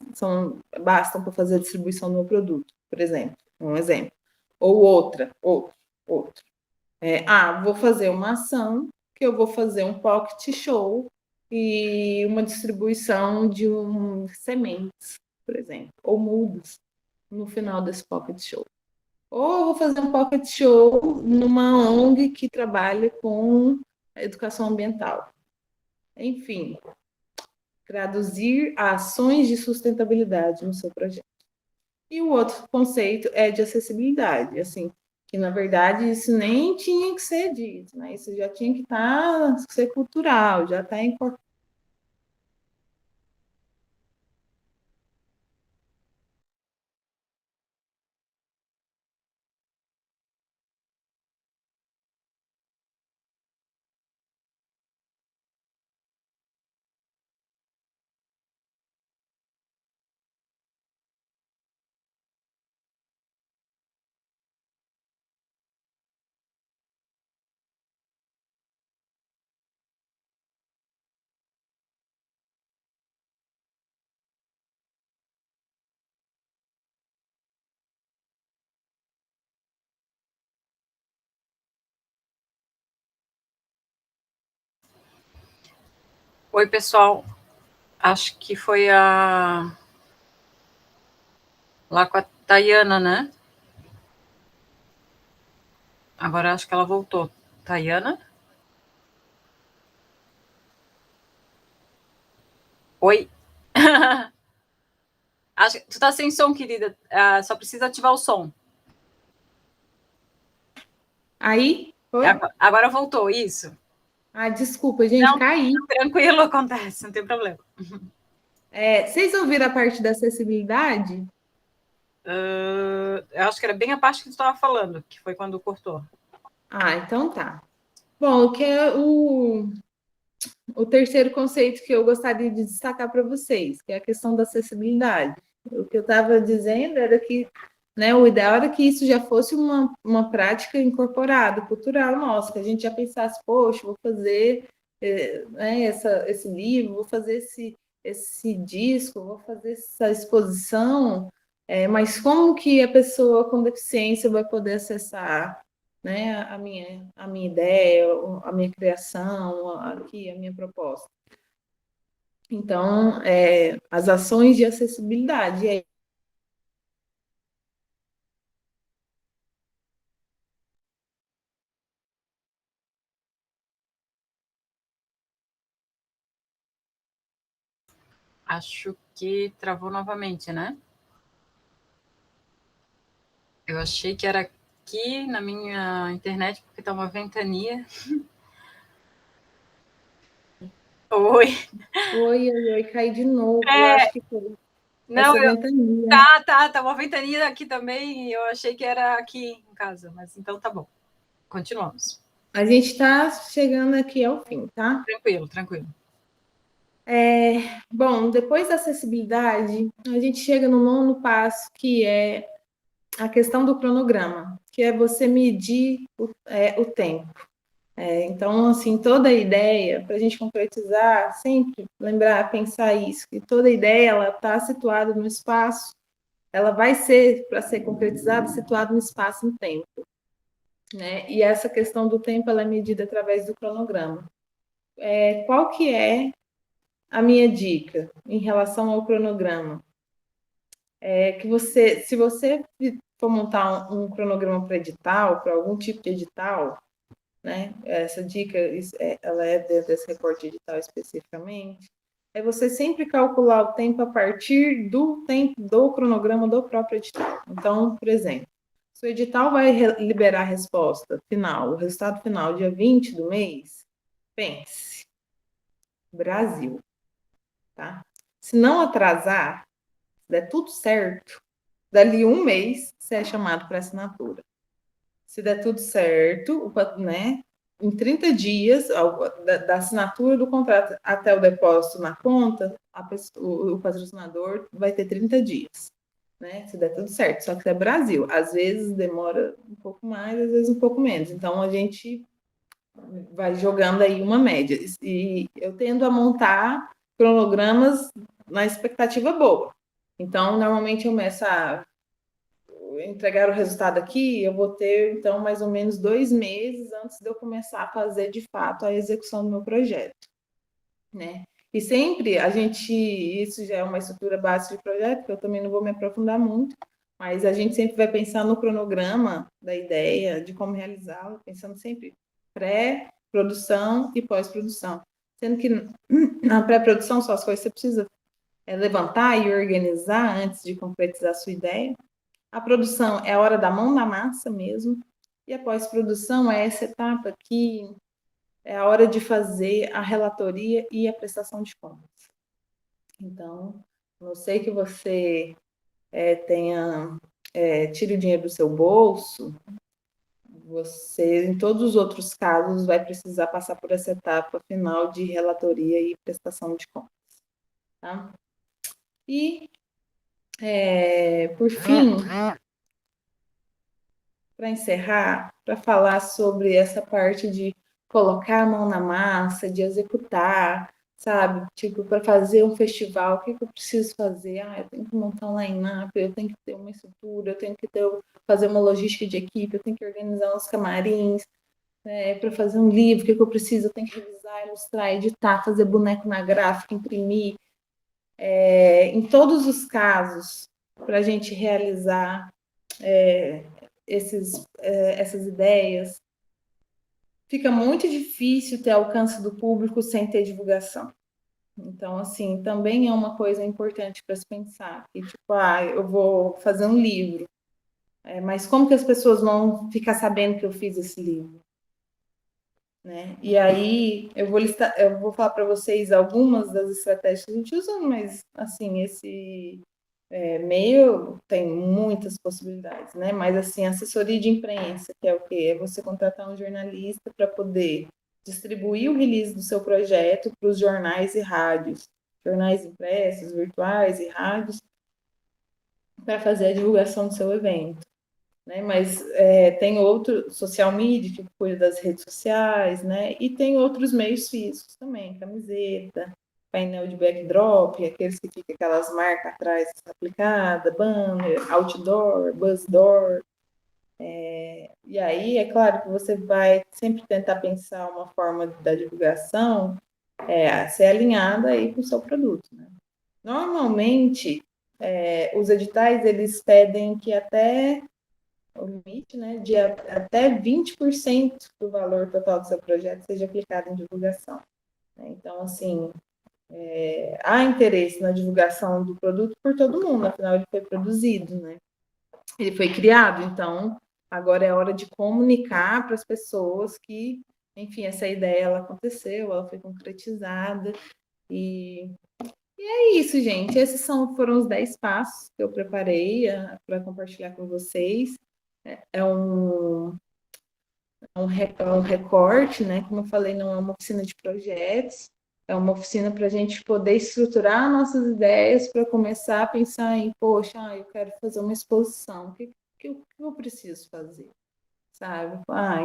bastam para fazer a distribuição do meu produto, por exemplo, um exemplo. Ou outro. Vou fazer uma ação que eu vou fazer um pocket show e uma distribuição de sementes, por exemplo, ou mudas no final desse pocket show. Ou eu vou fazer um pocket show numa ONG que trabalha com educação ambiental. Enfim, traduzir ações de sustentabilidade no seu projeto. E o outro conceito é de acessibilidade, assim, que na verdade isso nem tinha que ser dito, né? Isso já tinha que ser cultural, já está incorporado. Oi, pessoal. Acho que foi lá com a Tayana, né? Agora acho que ela voltou. Tayana? Oi? Tu tá sem som, querida. Só precisa ativar o som. Aí, foi? Agora voltou, isso. Desculpa, gente, caí. Tranquilo, acontece, não tem problema. Vocês ouviram a parte da acessibilidade? Eu acho que era bem a parte que tu estava falando, que foi quando cortou. Então tá. Bom, que é o terceiro conceito que eu gostaria de destacar para vocês, que é a questão da acessibilidade. O que eu estava dizendo era que, né, o ideal era que isso já fosse uma prática incorporada, cultural nossa, que a gente já pensasse, poxa, vou fazer né, esse livro, vou fazer esse disco, vou fazer essa exposição, mas como que a pessoa com deficiência vai poder acessar, né, a minha ideia, a minha criação, aqui, a minha proposta? Então, as ações de acessibilidade. Acho que travou novamente, né? Eu achei que era aqui na minha internet, porque está uma ventania. Oi. Oi, caí de novo. Eu acho que foi Não, essa ventania. Tá uma ventania aqui também. Eu achei que era aqui em casa, mas então tá bom. Continuamos. A gente está chegando aqui ao fim, tá? Tranquilo. Bom, depois da acessibilidade, a gente chega no nono passo, que é a questão do cronograma, que é você medir o tempo. Então, assim, toda a ideia, para a gente concretizar, sempre lembrar, pensar isso, que toda ideia, ela está situada no espaço, ela vai ser, para ser concretizada, situada no espaço e no tempo, né? E essa questão do tempo, ela é medida através do cronograma. Qual que é a minha dica em relação ao cronograma? Que você, se você for montar um cronograma para edital, para algum tipo de edital, né? Essa dica, ela é desse recorte edital especificamente, é você sempre calcular o tempo a partir do tempo do cronograma do próprio edital. Então, por exemplo, se o edital vai liberar a resposta final, o resultado final, dia 20 do mês, pense, Brasil, tá? Se não atrasar, se der tudo certo, dali um mês, você é chamado para assinatura. Se der tudo certo, né, em 30 dias, da assinatura do contrato até o depósito na conta, o patrocinador vai ter 30 dias, né? Se der tudo certo. Só que é Brasil. Às vezes demora um pouco mais, às vezes um pouco menos. Então, a gente vai jogando aí uma média. E eu tendo a montar cronogramas na expectativa boa. Então, normalmente eu começo a entregar o resultado aqui, eu vou ter, então, mais ou menos 2 meses antes de eu começar a fazer, de fato, a execução do meu projeto, né? E sempre isso já é uma estrutura básica de projeto, que eu também não vou me aprofundar muito, mas a gente sempre vai pensar no cronograma da ideia, de como realizá-la, pensando sempre pré-produção e pós-produção. Sendo que na pré-produção só as coisas que você precisa levantar e organizar antes de concretizar a sua ideia. A produção é a hora da mão na massa mesmo, e a pós-produção é essa etapa que é a hora de fazer a relatoria e a prestação de contas. Então, não sei que você tire o dinheiro do seu bolso, você, em todos os outros casos, vai precisar passar por essa etapa final de relatoria e prestação de contas. Tá? E, por fim, para encerrar, para falar sobre essa parte de colocar a mão na massa, de executar, sabe? Tipo, para fazer um festival, o que eu preciso fazer? Eu tenho que montar um line-up, eu tenho que ter uma estrutura, eu tenho que fazer uma logística de equipe, eu tenho que organizar uns camarins, para fazer um livro, o que eu preciso? Eu tenho que revisar, ilustrar, editar, fazer boneco na gráfica, imprimir. Em todos os casos, para a gente realizar essas ideias, fica muito difícil ter alcance do público sem ter divulgação. Então, assim, também é uma coisa importante para se pensar. Que, tipo, eu vou fazer um livro, mas como que as pessoas vão ficar sabendo que eu fiz esse livro? Né? E aí, eu vou falar para vocês algumas das estratégias que a gente usa, mas, assim, esse meio tem muitas possibilidades, né? Mas, assim, assessoria de imprensa, que é o quê? É você contratar um jornalista para poder distribuir o release do seu projeto para os jornais e rádios, jornais impressos, virtuais e rádios, para fazer a divulgação do seu evento. Né? Mas tem outro, social media, que cuida das redes sociais, né? E tem outros meios físicos também, camiseta, painel de backdrop, aqueles que ficam aquelas marcas atrás aplicada, banner, outdoor, buzzdoor. E aí, é claro que você vai sempre tentar pensar uma forma da divulgação ser alinhada aí com o seu produto, né? Normalmente, os editais, eles pedem que até o limite, né, de até 20% do valor total do seu projeto seja aplicado em divulgação. Então, assim, há interesse na divulgação do produto por todo mundo, afinal ele foi produzido, né? Ele foi criado, então agora é hora de comunicar para as pessoas que, enfim, essa ideia ela aconteceu, ela foi concretizada, e é isso, gente. Esses foram os 10 passos que eu preparei para compartilhar com vocês. É um recorte, né? Como eu falei, não é uma oficina de projetos, é uma oficina para a gente poder estruturar nossas ideias para começar a pensar em, poxa, eu quero fazer uma exposição, que eu preciso fazer, sabe?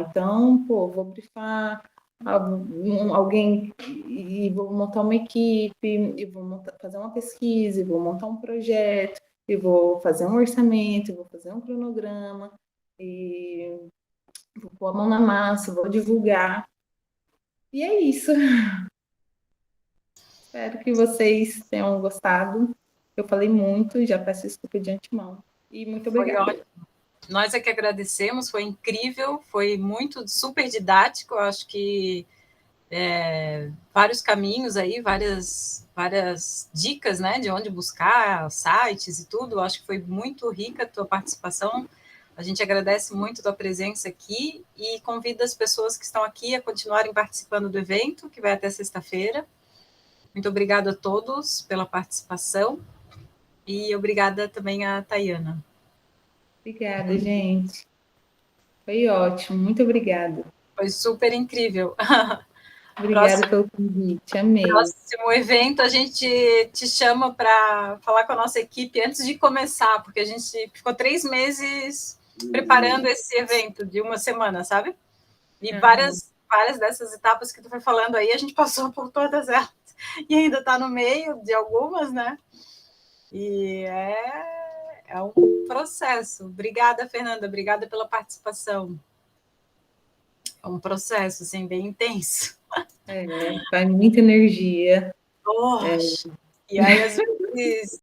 Então, pô, vou brifar alguém e vou montar uma equipe, e vou fazer uma pesquisa, e vou montar um projeto, e vou fazer um orçamento, e vou fazer um cronograma, e vou pôr a mão na massa, vou divulgar. E é isso. Espero que vocês tenham gostado. Eu falei muito, já peço desculpa de antemão. E muito obrigada. Foi ótimo. Nós é que agradecemos, foi incrível, foi muito super didático, eu acho que vários caminhos aí, várias dicas, né, de onde buscar, sites e tudo, eu acho que foi muito rica a tua participação, a gente agradece muito a tua presença aqui e convida as pessoas que estão aqui a continuarem participando do evento, que vai até sexta-feira. Muito obrigada a todos pela participação e obrigada também a Tayana. Obrigada, gente. Foi ótimo, muito obrigada. Foi super incrível. Obrigada pelo convite, amei. Próximo evento, a gente te chama para falar com a nossa equipe antes de começar, porque a gente ficou 3 meses preparando esse evento de uma semana, sabe? E várias dessas etapas que tu foi falando aí, a gente passou por todas elas e ainda está no meio de algumas, né? E é um processo. Obrigada, Fernanda, obrigada pela participação. É um processo, assim, bem intenso. Vai muita energia. Poxa. E aí, às vezes,